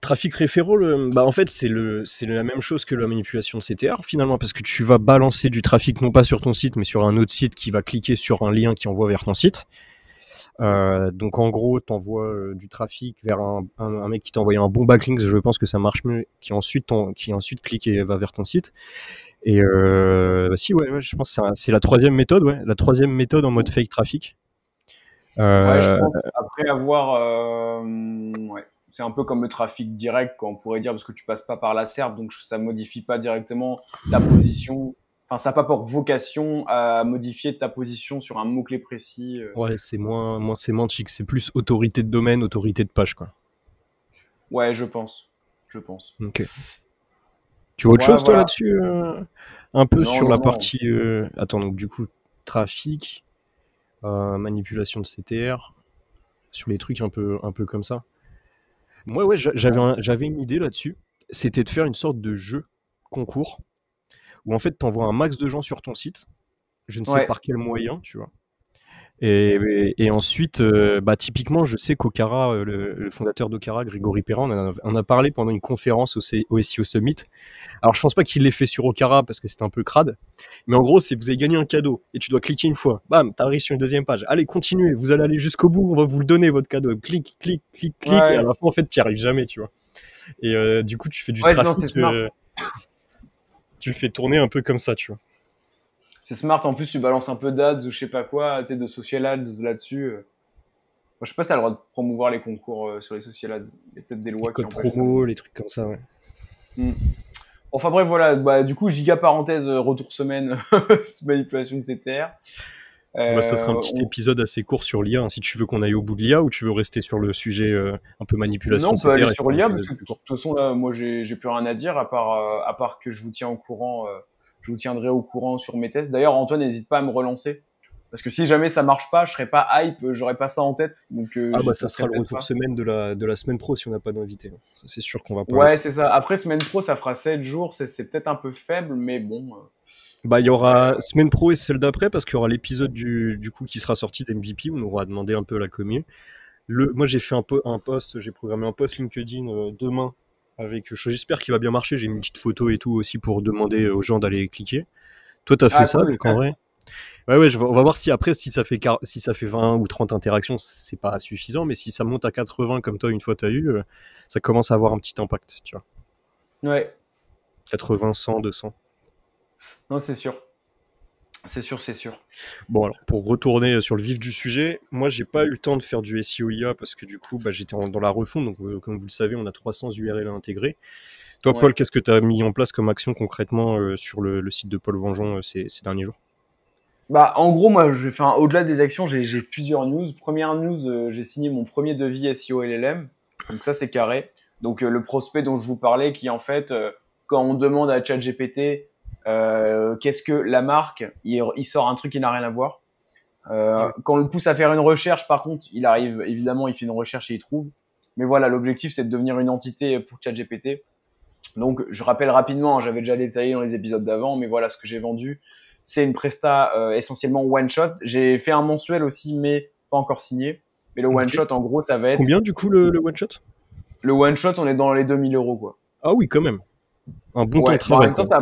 trafic referral, bah en fait c'est la même chose que la manipulation de CTR finalement parce que tu vas balancer du trafic non pas sur ton site mais sur un autre site qui va cliquer sur un lien qui envoie vers ton site. Donc en gros, tu envoies du trafic vers un mec qui t'a envoyé un bon backlink, je pense que ça marche mieux, qui ensuite clique et va vers ton site. Et bah si, ouais, je pense que c'est la troisième méthode, ouais, la troisième méthode en mode fake trafic. Ouais, je Euh, pense après avoir, ouais, c'est un peu comme le trafic direct, quoi, on pourrait dire, parce que tu passes pas par la SERP, donc ça modifie pas directement ta position. Enfin, ça n'a pas pour vocation à modifier ta position sur un mot-clé précis. ouais, c'est moins sémantique, c'est plus autorité de domaine, autorité de page, quoi. Ouais, je pense. Je pense. Ok. Tu vois autre Voilà, chose toi voilà. là-dessus, un peu Non, sur non, la non. partie. Attends, donc du coup, trafic, manipulation de CTR, sur les trucs un peu comme ça. Moi, ouais, j'avais une idée là-dessus. C'était de faire une sorte de jeu concours où en fait, tu envoies un max de gens sur ton site. Je ne sais Ouais. par quel moyen, tu vois. Et ensuite, bah, typiquement, je sais qu'Okara, le fondateur d'Okara, Grégory Perrin, on a parlé pendant une conférence au SEO Summit. Alors, je pense pas qu'il l'ait fait sur Okara parce que c'était un peu crade. Mais en gros, c'est vous avez gagné un cadeau et tu dois cliquer une fois. Bam, t'arrives sur une deuxième page. Allez, continuez. Vous allez aller jusqu'au bout. On va vous le donner, votre cadeau. Clique, clique, clique, clique. Et à Ouais. la fin, en fait, tu n'y arrives jamais, tu vois. Et du coup, tu fais du Ouais, non, c'est trafic, smart. tu le fais tourner un peu comme ça, tu vois. C'est smart. En plus, tu balances un peu d'ads ou je sais pas quoi, tu sais, de social ads là-dessus. Je sais pas si t'as le droit de promouvoir les concours sur les social ads. Il y a peut-être des Les lois qui codes empêchent ça. promo, les trucs comme ça, ouais. Enfin bref, voilà. Bah, du coup, giga parenthèse, retour semaine, manipulation de CTR. Bah, ça sera un petit épisode assez court sur l'IA, hein, si tu veux qu'on aille au bout de l'IA ou tu veux rester sur le sujet un peu manipulation Non, on peut aller CTR et sur faire un l'IA parce épisode que de plus court. toute façon là, moi j'ai plus rien à dire à part que je vous tiens au courant. Je vous tiendrai au courant sur mes tests. D'ailleurs, Antoine, n'hésite pas à me relancer parce que si jamais ça marche pas, je serai pas hype, j'aurai pas ça en tête. Donc Ah bah j'y ça penserai sera le peut-être retour pas. semaine de la semaine pro si on n'a pas d'invité. Ça, c'est sûr qu'on va parler de Ouais, ça. c'est ça. Après semaine pro, ça fera 7 jours. C'est peut-être un peu faible, mais bon. Bah il y Après, aura semaine pro et celle d'après parce qu'il y aura l'épisode du coup qui sera sorti d'MVP où on aura demandé un peu à la commu. Moi j'ai fait un post, j'ai programmé un post LinkedIn demain avec, j'espère qu'il va bien marcher, j'ai mis une petite photo et tout aussi pour demander aux gens d'aller cliquer. Toi t'as fait ah ça cool. donc en vrai. Ouais, on va voir si après, si ça fait 20 ou 30 interactions, c'est pas suffisant, mais si ça monte à 80 comme toi une fois t'as eu, ça commence à avoir un petit impact, tu vois. Ouais. 80, 100, 200. Non, c'est sûr. C'est sûr, c'est sûr. Bon, alors, pour retourner sur le vif du sujet, moi, j'ai pas eu le temps de faire du SEO IA parce que du coup, bah, j'étais dans la refonte, donc comme vous le savez, on a 300 URL à intégrer. Toi, Paul, Ouais. qu'est-ce que tu as mis en place comme action concrètement sur le site de Paul Vengeon ces derniers jours? Bah, en gros, moi, je fais au-delà des actions, j'ai plusieurs news. Première news, j'ai signé mon premier devis SEO LLM. Donc ça, c'est carré. Donc le prospect dont je vous parlais, qui en fait, quand on demande à ChatGPT qu'est-ce que la marque, il sort un truc qui n'a rien à voir. Quand on le pousse à faire une recherche, par contre, il arrive, évidemment, il fait une recherche et il trouve. Mais voilà, l'objectif, c'est de devenir une entité pour ChatGPT. Donc, je rappelle rapidement, hein, j'avais déjà détaillé dans les épisodes d'avant, mais voilà, ce que j'ai vendu, c'est une presta essentiellement one shot. J'ai fait un mensuel aussi, mais pas encore signé. Mais le one Ok. shot, en gros, ça va être Combien du coup le one shot? le one shot, on est dans les 2000 euros, quoi. Ah oui, quand même. Un bon temps de Ouais. Bon, en travail, même temps, quoi.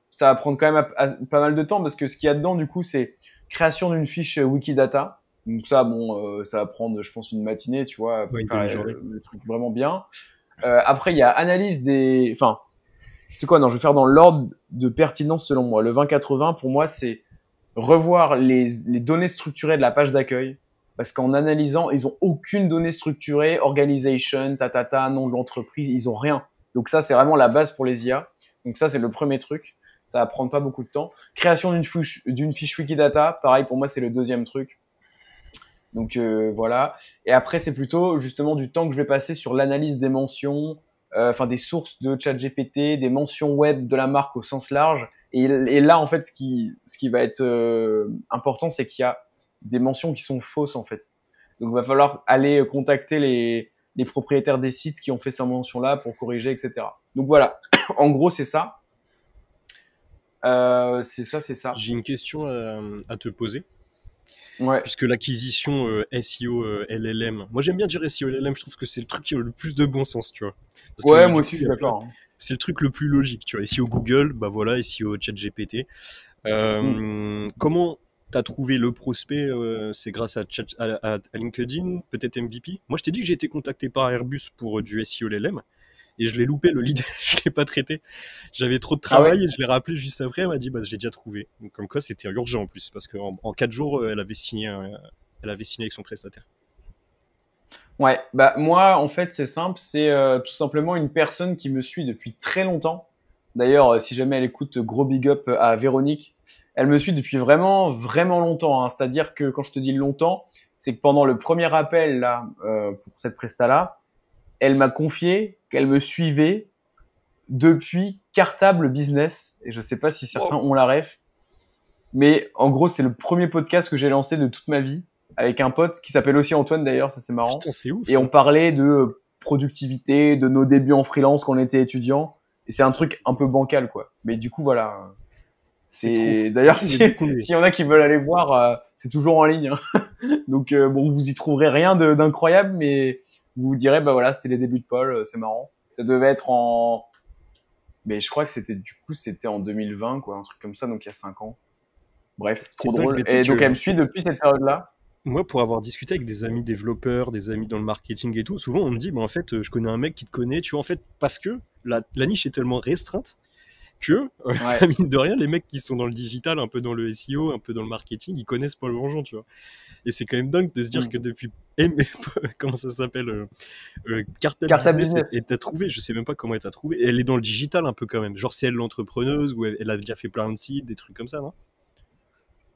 ça va prendre quand même pas mal de temps parce que ce qu'il y a dedans, du coup, c'est création d'une fiche Wikidata. Donc ça, bon, ça va prendre, je pense, une matinée, tu vois, pour Ouais, une faire demi-journée. le truc vraiment bien. Après, il y a analyse des, enfin, c'est quoi? Non, je vais faire dans l'ordre de pertinence selon moi. Le 20-80, pour moi, c'est revoir les données structurées de la page d'accueil. Parce qu'en analysant, ils ont aucune donnée structurée, organization, nom de l'entreprise, ils ont rien. Donc ça, c'est vraiment la base pour les IA. Donc ça, c'est le premier truc. Ça va prendre pas beaucoup de temps. Création d'une fiche Wikidata, pareil, pour moi, c'est le deuxième truc. Donc voilà. Et après, c'est plutôt justement du temps que je vais passer sur l'analyse des mentions, enfin des sources de ChatGPT, des mentions web de la marque au sens large. Et là, en fait, ce qui va être important, c'est qu'il y a des mentions qui sont fausses, en fait. Donc, il va falloir aller contacter les propriétaires des sites qui ont fait ces mentions-là pour corriger, etc. Donc voilà. En gros, c'est ça. C'est ça, c'est ça. J'ai une question à te poser. Ouais. Puisque l'acquisition SEO LLM, moi j'aime bien dire SEO LLM, je trouve que c'est le truc qui a le plus de bon sens, tu vois. Parce Ouais, que moi du aussi, coup, je suis d'accord. Hein. c'est le truc le plus logique, tu vois. SEO Google, bah voilà, SEO ChatGPT. Comment t'as trouvé le prospect? C'est grâce à LinkedIn, peut-être MVP? Moi je t'ai dit que j'ai été contacté par Airbus pour du SEO LLM. Et je l'ai loupé, le lead, je l'ai pas traité. J'avais trop de Ah ouais. travail et je l'ai rappelé juste après. Elle m'a dit, bah, j'ai déjà trouvé. Donc, comme quoi, c'était urgent en plus, parce qu'en 4 jours, elle avait signé avec son prestataire. Ouais, bah moi en fait c'est simple, c'est tout simplement une personne qui me suit depuis très longtemps. D'ailleurs, si jamais elle écoute, gros big up à Véronique. Elle me suit depuis vraiment vraiment longtemps. Hein. C'est-à-dire que quand je te dis longtemps, c'est que pendant le premier appel là pour cette presta là, elle m'a confié qu'elle me suivait depuis Cartable Business. Et je sais pas si certains Wow. ont la ref, mais en gros c'est le premier podcast que j'ai lancé de toute ma vie avec un pote qui s'appelle aussi Antoine d'ailleurs, ça c'est marrant. Putain, c'est ouf Et on ça. parlait de productivité, de nos débuts en freelance quand on était étudiant. Et c'est un truc un peu bancal, quoi. Mais du coup, voilà. C'est trop cool. C'est d'ailleurs Franchement, si j'ai beaucoup aimé. s'il y en a qui veulent aller voir, c'est toujours en ligne. Hein. Donc bon, vous y trouverez rien d'incroyable, mais vous vous direz bah voilà, c'était les débuts de Paul, c'est marrant. Ça devait être en, mais je crois que c'était en 2020, quoi, un truc comme ça, donc il y a 5 ans. Bref, C'est trop dingue, drôle. mais tu sais Et donc que elle me suit depuis cette période-là. moi, pour avoir discuté avec des amis développeurs, des amis dans le marketing et tout, souvent on me dit, bah, en fait, je connais un mec qui te connaît, tu vois, en fait, parce que la niche est tellement restreinte que, Ouais. mine de rien, les mecs qui sont dans le digital, un peu dans le SEO, un peu dans le marketing, ils connaissent Paul Grandjean, tu vois. Et c'est quand même dingue de se dire Mm. que depuis, comment ça s'appelle, Carta Carta Business, Business. et t'as trouvé, je sais même pas comment elle t'a trouvé, et elle est dans le digital un peu quand même. Genre, c'est elle l'entrepreneuse, ou elle a déjà fait plein de sites, des trucs comme ça, non?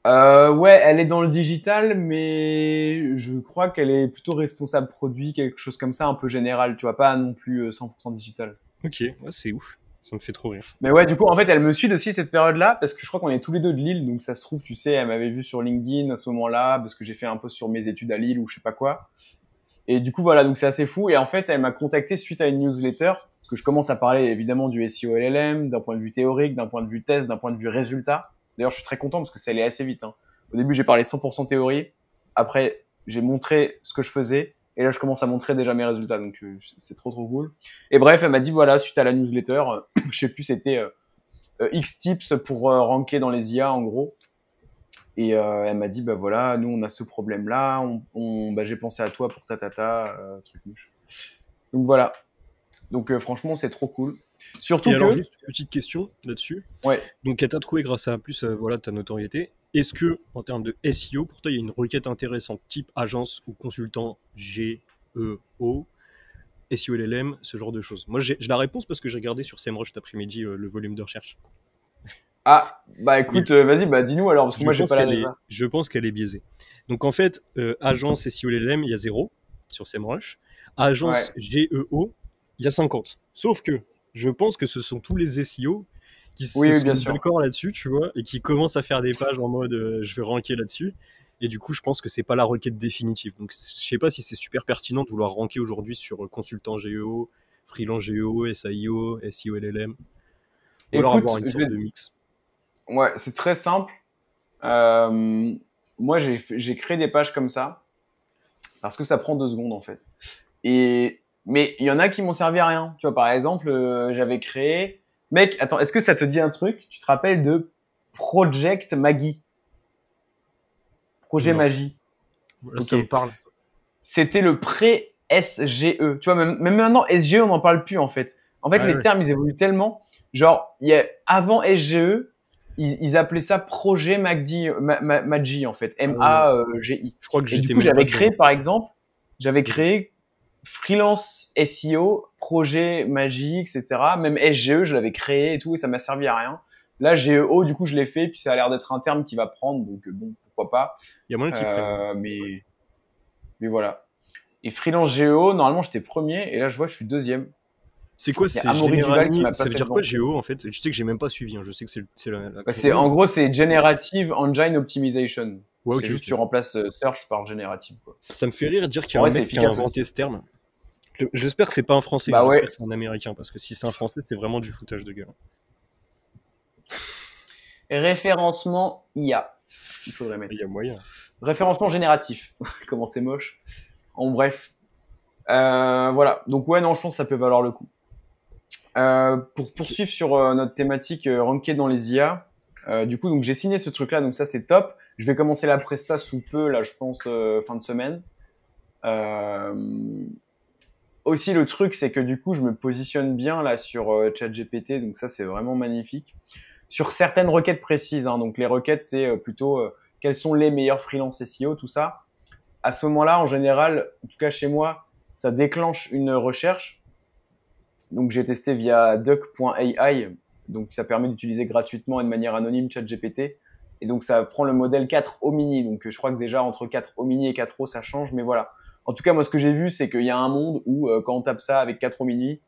Ouais, elle est dans le digital, mais je crois qu'elle est plutôt responsable produit, quelque chose comme ça, un peu général, tu vois, pas non plus 100% digital. Ok, ouais, c'est ouf. Ça me fait trop rire. Mais ouais, du coup, en fait, elle me suit aussi cette période-là, parce que je crois qu'on est tous les deux de Lille, donc ça se trouve, tu sais, elle m'avait vu sur LinkedIn à ce moment-là, parce que j'ai fait un post sur mes études à Lille ou je sais pas quoi. Et du coup, voilà, donc c'est assez fou. Et en fait, elle m'a contacté suite à une newsletter, parce que je commence à parler évidemment du SEO LLM, d'un point de vue théorique, d'un point de vue test, d'un point de vue résultat. D'ailleurs, je suis très content parce que ça allait assez vite, hein. Au début, j'ai parlé 100% théorie. Après, j'ai montré ce que je faisais. Et là, je commence à montrer déjà mes résultats. Donc, c'est trop, trop cool. Et bref, elle m'a dit, voilà, suite à la newsletter, je sais plus, c'était X tips pour ranker dans les IA, en gros. Et elle m'a dit, bah voilà, nous, on a ce problème-là. Bah, j'ai pensé à toi pour truc mouche. Donc voilà. Donc franchement, c'est trop cool. Et Surtout alors, que, juste une petite question là-dessus. ouais, Donc, elle t'a trouvé grâce à plus voilà, ta notoriété. Est-ce que, en termes de SEO, pour toi, il y a une requête intéressante, type agence ou consultant GEO, SEO LLM, ce genre de choses? Moi, j'ai la réponse parce que j'ai regardé sur SEMrush cet après-midi le volume de recherche. ah, bah Mais écoute, vas-y, bah dis-nous alors, parce que moi, j'ai pas la data. je pense qu'elle est biaisée. Donc, en fait, agence SEO LLM, il y a 0 sur SEMrush. Agence Ouais. GEO, il y a 50. Sauf que je pense que ce sont tous les SEO qui Oui, se oui, sont bien mis sûr. d'accord là-dessus, tu vois, et qui commencent à faire des pages en mode je vais ranker là-dessus. Et du coup, je pense que c'est pas la requête définitive. Donc, je sais pas si c'est super pertinent de vouloir ranker aujourd'hui sur consultant GEO, freelance GEO, SAIO, SEO LLM, ou alors avoir Écoute, une sorte de mix. ouais, c'est très simple. Euh, Moi, j'ai créé des pages comme ça parce que ça prend 2 secondes en fait. Mais il y en a qui m'ont servi à rien. Tu vois, par exemple, j'avais créé. Mec, attends, est-ce que ça te dit un truc? Tu te rappelles de Project Maggie, Projet Non. Magie? Voilà, Ok. ça me parle. C'était le pré-SGE. Tu vois, même maintenant, SGE, on n'en parle plus en fait. En fait, Ah les ouais. termes, ils évoluent tellement. Genre, avant SGE, ils appelaient ça Projet Magi, en fait. Ah ouais. MAGI. Je crois que Et du j'étais coup, même pas j'avais dedans. créé, par exemple, j'avais Ok. créé freelance SEO, Projet Magi, etc. Même SGE, je l'avais créé et tout, et ça m'a servi à rien. Là, GEO, du coup, je l'ai fait, puis ça a l'air d'être un terme qui va prendre, donc bon, pourquoi pas. Il y a moyen qu'ils prennent. Euh, mais, mais voilà. Et freelance Géo, normalement j'étais premier et là je vois je suis deuxième. C'est quoi? Il y a C'est Amaury Duval qui m'a Ça veut passé dire quoi, devant. Géo, en fait? Je sais que j'ai même pas suivi, hein. Je sais que c'est En l'acronyme. gros c'est Generative Engine Optimization. Ouais, C'est ok, juste tu ok. remplaces search par générative quoi. Ça me fait rire de dire qu'il y En a un vrai c'est mec qui a efficace aussi. inventé ce terme. J'espère que c'est pas un français, hein. Bah J'espère ouais. que c'est un américain, parce que si c'est un français, c'est vraiment du foutage de gueule. Référencement IA. Il faudrait Il mettre. y a moyen. Référencement génératif. Comment c'est moche. En bref. Voilà. Donc ouais non je pense que ça peut valoir le coup. Pour Ok. poursuivre sur notre thématique ranker dans les IA, du coup, donc j'ai signé ce truc-là, donc ça c'est top. Je vais commencer la presta sous peu, là, je pense fin de semaine. Euh, Aussi, le truc, c'est que du coup, je me positionne bien là sur ChatGPT, donc ça c'est vraiment magnifique. Sur certaines requêtes précises, hein, donc les requêtes, c'est plutôt quels sont les meilleurs freelance SEO, tout ça. À ce moment-là, en général, en tout cas chez moi, ça déclenche une recherche. Donc j'ai testé via duck.ai, donc ça permet d'utiliser gratuitement et de manière anonyme ChatGPT. Et donc ça prend le modèle 4 Omni. Donc je crois que déjà entre 4 Omni et 4O ça change, mais voilà. En tout cas moi ce que j'ai vu c'est qu'il y a un monde où quand on tape ça avec 4 Omni,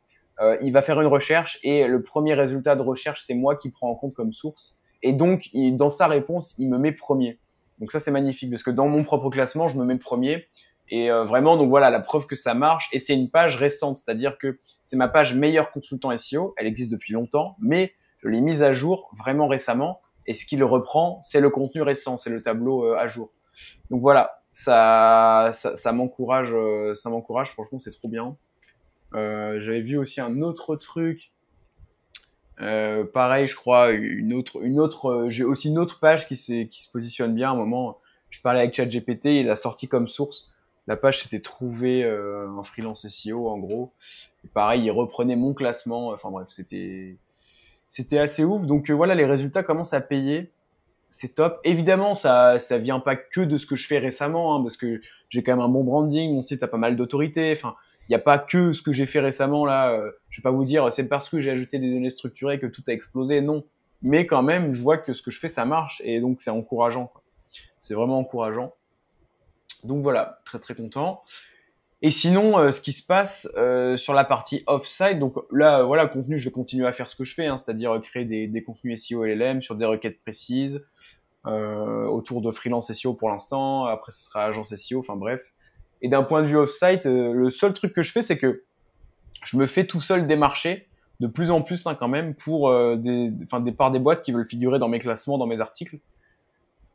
il va faire une recherche et le premier résultat de recherche c'est moi qui prends en compte comme source. Et donc dans sa réponse il me met premier. Donc ça c'est magnifique parce que dans mon propre classement je me mets premier. Et vraiment, donc voilà, la preuve que ça marche. Et c'est une page récente, c'est-à-dire que c'est ma page meilleur consultant SEO. Elle existe depuis longtemps, mais je l'ai mise à jour vraiment récemment. Et ce qui le reprend, c'est le contenu récent, c'est le tableau à jour. Donc voilà, ça m'encourage, ça m'encourage. Franchement, c'est trop bien. J'avais vu aussi un autre truc. Pareil, je crois, j'ai aussi une autre page qui se positionne bien. À un moment, je parlais avec ChatGPT, il a sorti comme source. La page c'était trouver un freelance SEO en gros. Et pareil, il reprenait mon classement. Enfin bref, c'était assez ouf. Donc voilà, les résultats commencent à payer. C'est top. Évidemment, ça vient pas que de ce que je fais récemment, hein, parce que j'ai quand même un bon branding, mon site a pas mal d'autorité. Enfin, il n'y a pas que ce que j'ai fait récemment là. Je vais pas vous dire c'est parce que j'ai ajouté des données structurées que tout a explosé. Non, mais quand même, je vois que ce que je fais ça marche et donc c'est encourageant, quoi. C'est vraiment encourageant. Donc voilà, très très content. Et sinon, ce qui se passe sur la partie off-site, donc là, voilà, contenu, je vais continuer à faire ce que je fais, hein, c'est-à-dire créer des contenus SEO LLM sur des requêtes précises, autour de freelance SEO pour l'instant. Après, ce sera agence SEO, enfin bref. Et d'un point de vue off-site, le seul truc que je fais, c'est que je me fais tout seul démarcher de plus en plus, hein, quand même, pour par des boîtes qui veulent figurer dans mes classements, dans mes articles.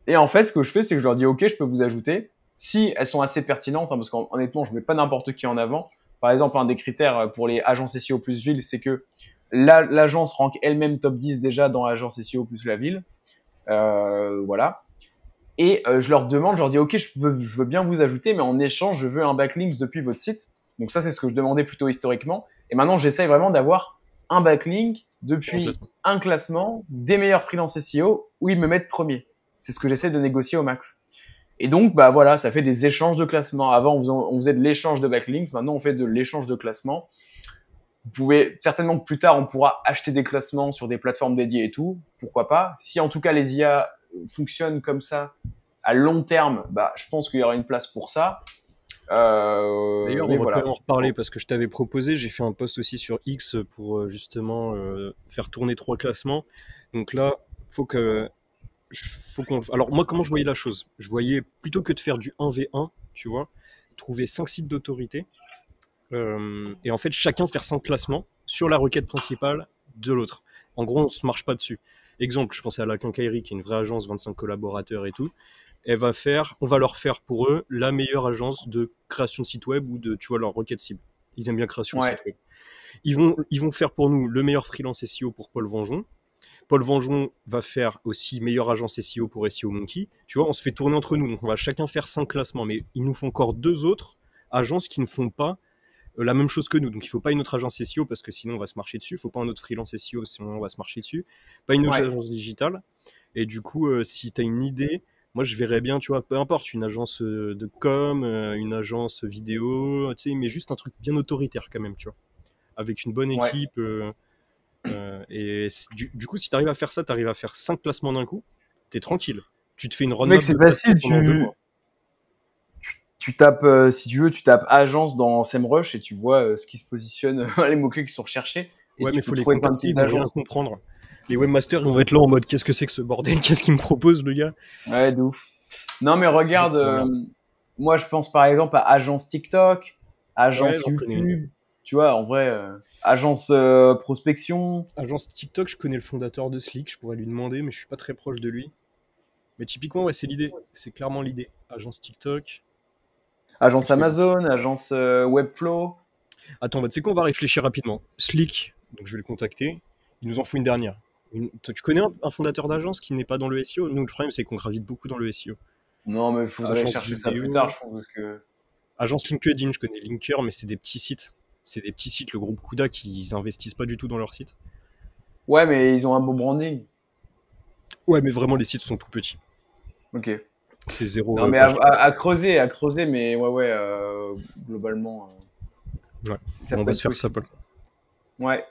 Et en fait, ce que je fais, c'est que je leur dis, OK, je peux vous ajouter. Si elles sont assez pertinentes, hein, parce qu'honnêtement, je mets pas n'importe qui en avant. Par exemple, un des critères pour les agences SEO plus ville, c'est que l'agence rank elle-même top 10 déjà dans agence SEO plus la ville. Voilà. Et je leur demande, je leur dis, OK, je veux bien vous ajouter, mais en échange, je veux un backlink depuis votre site. Donc ça, c'est ce que je demandais plutôt historiquement. Et maintenant, j'essaye vraiment d'avoir un backlink depuis un classement des meilleurs freelance SEO où ils me mettent premier. C'est ce que j'essaie de négocier au max. Et donc, bah voilà, ça fait des échanges de classement. Avant, on faisait de l'échange de backlinks. Maintenant, on fait de l'échange de classement. Vous pouvez, certainement que plus tard, on pourra acheter des classements sur des plateformes dédiées et tout. Pourquoi pas? Si en tout cas les IA fonctionnent comme ça à long terme, bah, je pense qu'il y aura une place pour ça. D'ailleurs, on va voilà. quand même en reparler parce que je t'avais proposé, j'ai fait un post aussi sur X pour justement faire tourner 3 classements. Donc là, faut qu'on. Alors moi, comment je voyais la chose? Je voyais plutôt que de faire du 1v1, tu vois, trouver 5 sites d'autorité et en fait chacun faire 5 classements sur la requête principale de l'autre. En gros, on se marche pas dessus. Exemple, je pensais à la Quincaillerie qui est une vraie agence, 25 collaborateurs et tout. On va leur faire pour eux la meilleure agence de création de site web ou de, tu vois, leur requête cible. Ils aiment bien création de site web. Ils vont faire pour nous le meilleur freelance SEO pour Paul Vengeon. Paul Vengeon va faire aussi meilleure agence SEO pour SEO Monkey. Tu vois, on se fait tourner entre nous. Donc on va chacun faire 5 classements. Mais il nous faut encore 2 autres agences qui ne font pas la même chose que nous. Donc il ne faut pas une autre agence SEO parce que sinon on va se marcher dessus. Il ne faut pas un autre freelance SEO sinon on va se marcher dessus. Pas une autre agence digitale. Et du coup, si tu as une idée, moi je verrais bien, tu vois, peu importe, une agence de com, une agence vidéo, tu sais, mais juste un truc bien autoritaire quand même, tu vois. Avec une bonne équipe. Et du coup, si tu arrives à faire ça, tu arrives à faire 5 placements d'un coup, tu es tranquille. Tu te fais une roadmap. Mec, c'est facile. Tu tapes, si tu veux, tu tapes agence dans SEMrush et tu vois ce qui se positionne, les mots-clés qui sont recherchés. Et ouais, mais il faut les trouver contacter, ils vont rien comprendre. Les webmasters, ils vont être là en mode qu'est-ce que c'est que ce bordel? Qu'est-ce qu'il me propose, le gars? Ouais, de ouf. Non, mais regarde, moi je pense par exemple à agence TikTok, agence YouTube, tu vois, en vrai, agence prospection. Agence TikTok, je connais le fondateur de Slick, je pourrais lui demander, mais je suis pas très proche de lui. Mais typiquement, ouais, c'est l'idée, c'est clairement l'idée. Agence TikTok. Agence Amazon, agence Webflow. Attends, bah, tu sais quoi, on va réfléchir rapidement. Slick, donc je vais le contacter. Il nous en faut une dernière. Tu connais un fondateur d'agence qui n'est pas dans le SEO? Nous, le problème, c'est qu'on gravite beaucoup dans le SEO. Non, mais il faudrait chercher ça plus tard, je pense. Parce que... Agence LinkedIn, je connais Linker, mais c'est des petits sites. C'est des petits sites, le groupe Kuda, qui investissent pas du tout dans leur site. Ouais, mais ils ont un beau branding. Ouais, mais vraiment, les sites sont tout petits. Ok. C'est zéro. Non, mais à creuser, mais ouais, globalement. Ouais, on va se faire ça, Paul. Ouais.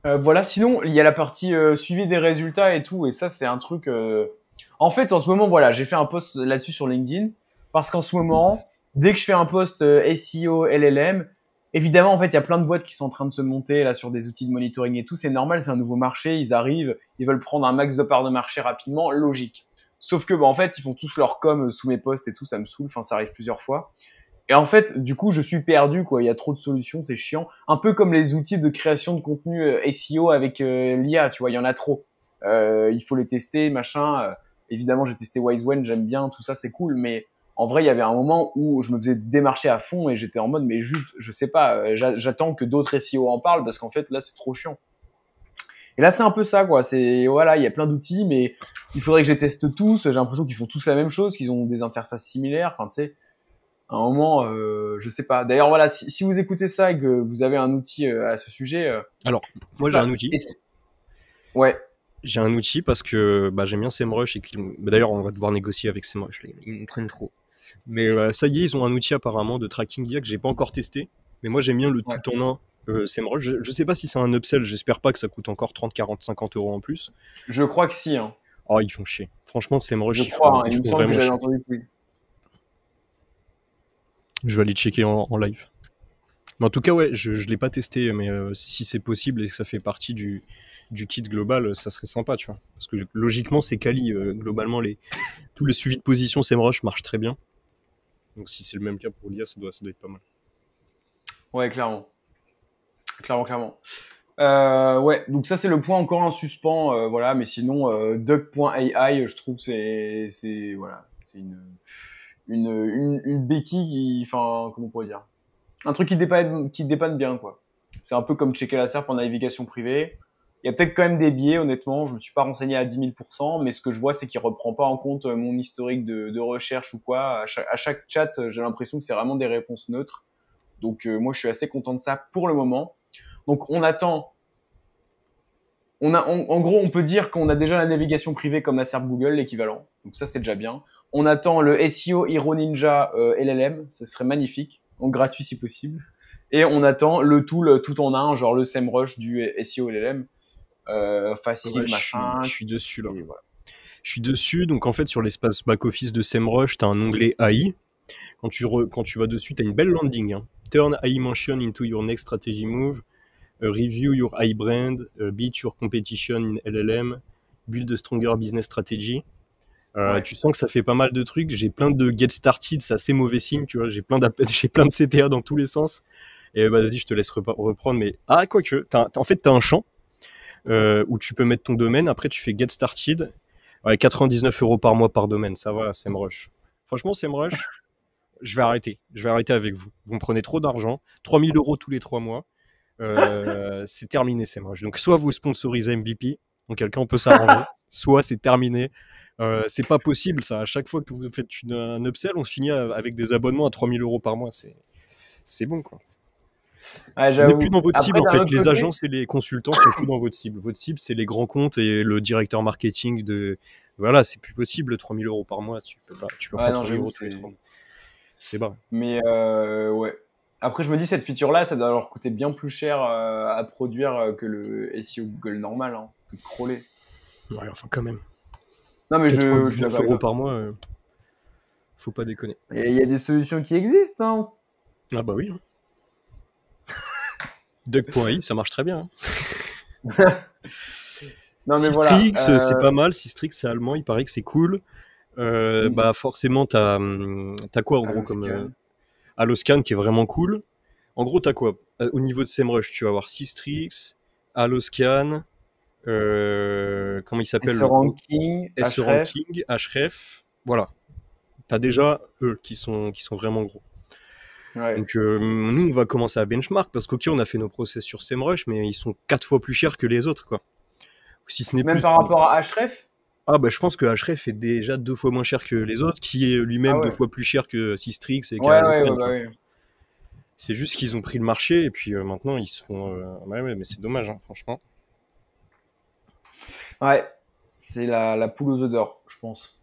Voilà, sinon, il y a la partie suivi des résultats et tout, et ça, c'est un truc... En fait, en ce moment, voilà, j'ai fait un post là-dessus sur LinkedIn, parce qu'en ce moment, dès que je fais un post SEO, LLM, évidemment, en fait, il y a plein de boîtes qui sont en train de se monter là sur des outils de monitoring et tout, c'est normal, c'est un nouveau marché, ils arrivent, ils veulent prendre un max de parts de marché rapidement, logique. Sauf que, bah, en fait, ils font tous leur com sous mes posts et tout, ça me saoule, enfin, ça arrive plusieurs fois. Et en fait, du coup, je suis perdu, quoi. Il y a trop de solutions, c'est chiant. Un peu comme les outils de création de contenu SEO avec l'IA, tu vois, il y en a trop. Il faut les tester, machin. Évidemment, j'ai testé Wiseone, j'aime bien, tout ça, c'est cool. Mais en vrai, il y avait un moment où je me faisais démarcher à fond et j'étais en mode, mais juste, je sais pas, j'attends que d'autres SEO en parlent parce qu'en fait, là, c'est trop chiant. Et là, c'est un peu ça, quoi. C'est, voilà, il y a plein d'outils, mais il faudrait que je les teste tous. J'ai l'impression qu'ils font tous la même chose, qu'ils ont des interfaces similaires. Enfin, tu sais, à un moment, je sais pas. D'ailleurs, voilà, si vous écoutez ça et que vous avez un outil à ce sujet. Alors, moi, j'ai un outil. Ouais. J'ai un outil parce que j'aime bien SEMrush et d'ailleurs on va devoir négocier avec SEMrush, ils me prennent trop. Mais ça y est, ils ont un outil apparemment de tracking IA que j'ai pas encore testé. Mais moi j'aime bien le Ouais. tout en un SEMrush. Je sais pas si c'est un upsell, j'espère pas que ça coûte encore 30, 40, 50 euros en plus. Je crois que si, hein. Oh, ils font chier. Franchement, Je SEMrush, crois, hein. ils Il me font semble que vraiment j'avais chier. entendu que oui. Je vais aller checker en live. Mais en tout cas, ouais, je l'ai pas testé, mais si c'est possible et que ça fait partie du kit global, ça serait sympa, tu vois. Parce que logiquement, c'est quali. Globalement, tout le suivi de position SEMrush marche très bien. Donc si c'est le même cas pour l'IA, ça doit être pas mal. Ouais, clairement. Clairement. Ouais, donc ça c'est le point encore en suspens, voilà. Mais sinon, Duck.ai, je trouve c'est voilà, c'est une béquille enfin, comment on pourrait dire, un truc qui dépanne bien, quoi. C'est un peu comme checker la SERP en navigation privée. Il y a peut-être quand même des biais, honnêtement. Je me suis pas renseigné à 10 000%, mais ce que je vois, c'est qu'il reprend pas en compte mon historique de recherche ou quoi. À chaque chat, j'ai l'impression que c'est vraiment des réponses neutres. Donc, moi, je suis assez content de ça pour le moment. Donc, on attend. En gros, on peut dire qu'on a déjà la navigation privée comme la SERP Google, l'équivalent. Donc, ça, c'est déjà bien. On attend le SEO Hero Ninja LLM. Ça serait magnifique. En gratuit si possible. Et on attend le tout en un, genre le SEMrush du SEO LLM. Facile, Ouais, machin. je suis dessus là. Et voilà. Je suis dessus, donc en fait sur l'espace back-office de SEMrush, tu as un onglet AI. Quand tu vas dessus, tu as une belle landing. Hein. Turn AI mention into your next strategy move. Review your AI brand. Beat your competition in LLM. Build a stronger business strategy. Ouais. Tu sens que ça fait pas mal de trucs. J'ai plein de get started, c'est assez mauvais signe, tu vois. J'ai plein j'ai plein de CTA dans tous les sens. Et vas-y, je te laisse reprendre. Mais quoique, en fait, t'as un champ où tu peux mettre ton domaine. Après, tu fais get started. Ouais, 99 euros par mois par domaine, ça va, SEMrush. Franchement, SEMrush, je vais arrêter. Je vais arrêter avec vous. Vous me prenez trop d'argent. 3000 euros tous les 3 mois. C'est terminé, SEMrush. Donc, soit vous sponsorisez MVP, donc quelqu'un on peut s'arranger, soit c'est terminé. C'est pas possible, ça. À chaque fois que vous faites un upsell, on finit avec des abonnements à 3000 euros par mois. C'est bon, quoi. Ouais, On n'est plus j'avoue. dans votre cible, Après, en d'un fait. autre Les côté, agences et les consultants sont plus dans votre cible. Votre cible, c'est les grands comptes et le directeur marketing de. Voilà, c'est plus possible, 3000 euros par mois. Tu peux pas, ouais, enfin non, 3000 j'avoue, euros tous les 3 mois. C'est bas. mais ouais. Après, je me dis, cette feature-là, ça doit leur coûter bien plus cher à produire que le SEO Google normal, hein, que de crawler. Ouais, enfin, quand même. Non, mais je suis 99 d'accord avec euros toi. par mois, faut pas déconner. Et il y a des solutions qui existent, hein. Ah bah oui. Hein. Duck.ai, ça marche très bien. Hein. Non, mais voilà. Sistrix, c'est pas mal. Sistrix, c'est allemand, il paraît que c'est cool. Forcément, t'as quoi en gros comme Alloscan. Alloscan qui est vraiment cool. En gros, t'as quoi au niveau de SEMrush, tu vas avoir Sistrix, Alloscan, comment il s'appelle le gros S-Ranking, Href. S-Ranking, Href. Voilà. T'as déjà eux qui sont vraiment gros. Ouais. Donc nous, on va commencer à benchmark parce qu'ok, on a fait nos process sur SEMrush, mais ils sont 4 fois plus chers que les autres, quoi. Ou si ce n'est Même plus. par rapport à Href. Ah bah je pense que Href est déjà 2 fois moins cher que les autres, qui est Ah lui-même 2 ouais. fois plus cher que Sistrix et Ouais, qu'Alloscan, tu bah vois. oui. C'est juste qu'ils ont pris le marché et puis maintenant ils se font. Ouais, mais c'est dommage, hein, franchement. Ouais. C'est la poule aux œufs d'or, je pense.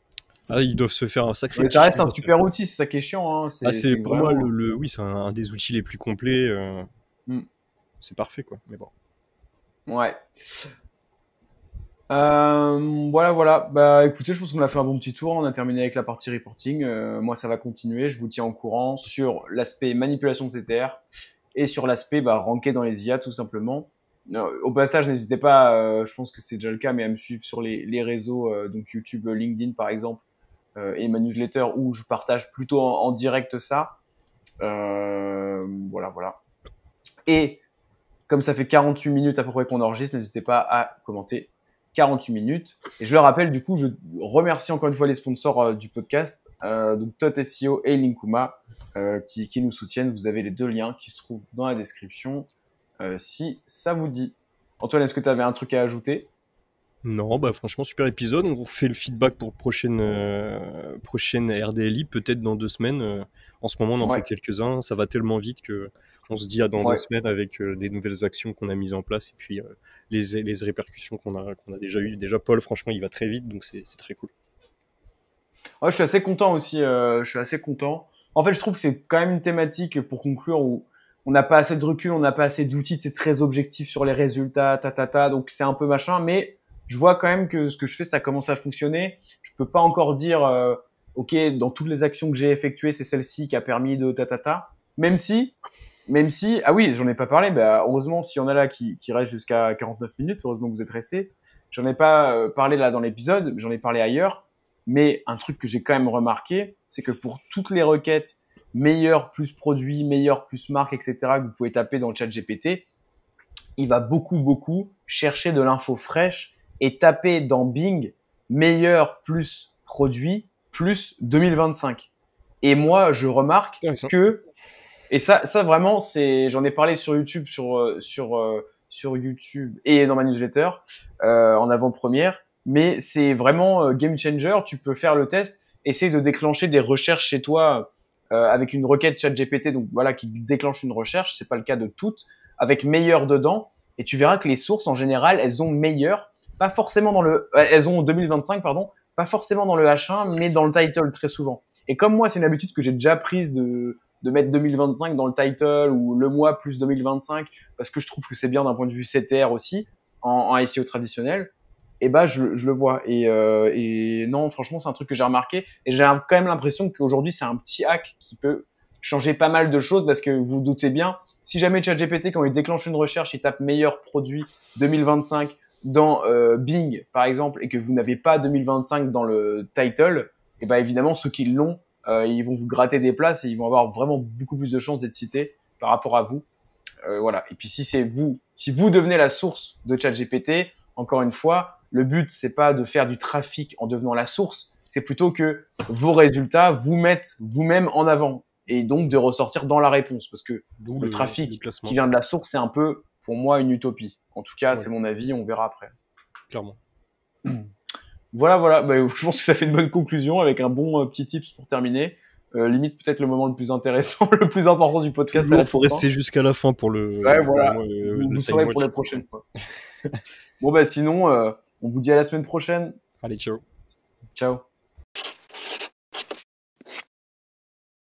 Ah, ils doivent se faire un sacré Mais petit ça reste un chiffre d'affaires. super outil, c'est ça qui est chiant, hein. Ah, C'est c'est que pour moi vraiment. oui, c'est un des outils les plus complets. Hmm. C'est parfait, quoi. Mais bon. Ouais. Voilà. Bah, écoutez, je pense qu'on a fait un bon petit tour. On a terminé avec la partie reporting. Moi, ça va continuer. Je vous tiens au courant sur l'aspect manipulation de CTR et sur l'aspect ranker dans les IA, tout simplement. Au passage, n'hésitez pas, je pense que c'est déjà le cas, mais à me suivre sur les réseaux, donc YouTube, LinkedIn, par exemple, et ma newsletter où je partage plutôt en direct ça. Voilà. Et comme ça fait 48 minutes à peu près qu'on enregistre, n'hésitez pas à commenter 48 minutes. Et je le rappelle, du coup, je remercie encore une fois les sponsors du podcast, donc Tot SEO et Linkuma, qui nous soutiennent. Vous avez les 2 liens qui se trouvent dans la description, si ça vous dit. Antoine, est-ce que tu avais un truc à ajouter? Non, bah franchement, super épisode. On fait le feedback pour prochaine RDLI, peut-être dans 2 semaines. En ce moment, on en fait Ouais, quelques-uns. Ça va tellement vite que On se dit à dans Ouais. 2 semaines avec des nouvelles actions qu'on a mises en place et puis les répercussions qu'on a déjà eues. Déjà, Paul, franchement, il va très vite, donc c'est très cool. Ouais, je suis assez content aussi. Je suis assez content. En fait, je trouve que c'est quand même une thématique pour conclure où on n'a pas assez de recul, on n'a pas assez d'outils, c'est très objectif sur les résultats, donc c'est un peu machin. Mais je vois quand même que ce que je fais, ça commence à fonctionner. Je peux pas encore dire, ok, dans toutes les actions que j'ai effectuées, c'est celle-ci qui a permis de Même si, ah oui, j'en ai pas parlé. Bah, heureusement, s'il y en a là qui restent jusqu'à 49 minutes, heureusement que vous êtes restés. J'en ai pas parlé là dans l'épisode, j'en ai parlé ailleurs. Mais un truc que j'ai quand même remarqué, c'est que pour toutes les requêtes meilleur plus produit, meilleur plus marque, etc., que vous pouvez taper dans le chat GPT, il va beaucoup chercher de l'info fraîche et taper dans Bing meilleur plus produit plus 2025. Et moi, je remarque que, et ça vraiment, j'en ai parlé sur YouTube, sur YouTube et dans ma newsletter en avant-première. Mais c'est vraiment game changer. Tu peux faire le test, essayer de déclencher des recherches chez toi avec une requête ChatGPT, donc voilà, qui déclenche une recherche. C'est pas le cas de toutes, avec meilleur dedans. Et tu verras que les sources en général, elles ont meilleur, pas forcément elles ont 2025 pardon, pas forcément dans le H1, mais dans le title très souvent. Et comme moi, c'est une habitude que j'ai déjà prise de mettre 2025 dans le title ou le mois plus 2025 parce que je trouve que c'est bien d'un point de vue CTR aussi en SEO traditionnel. Et bah je le vois et non, franchement, c'est un truc que j'ai remarqué et j'ai quand même l'impression qu'aujourd'hui c'est un petit hack qui peut changer pas mal de choses parce que vous vous doutez bien, si jamais ChatGPT, quand il déclenche une recherche, il tape meilleur produit 2025 dans Bing par exemple et que vous n'avez pas 2025 dans le title, et bah évidemment ceux qui l'ont, ils vont vous gratter des places et ils vont avoir vraiment beaucoup plus de chances d'être cités par rapport à vous. Voilà. Et puis si vous devenez la source de ChatGPT, encore une fois, le but c'est pas de faire du trafic en devenant la source, c'est plutôt que vos résultats vous mettent vous-même en avant et donc de ressortir dans la réponse parce que le trafic qui vient de la source, c'est un peu pour moi une utopie. En tout cas, c'est mon avis, on verra après. Clairement. Voilà. Bah, je pense que ça fait une bonne conclusion avec un bon petit tips pour terminer. Limite peut-être le moment le plus intéressant, le plus important du podcast. Il faut rester jusqu'à la fin pour le. Ouais, voilà. Vous saurez pour la prochaine fois. Bon, bah sinon, on vous dit à la semaine prochaine. Allez, ciao. Ciao.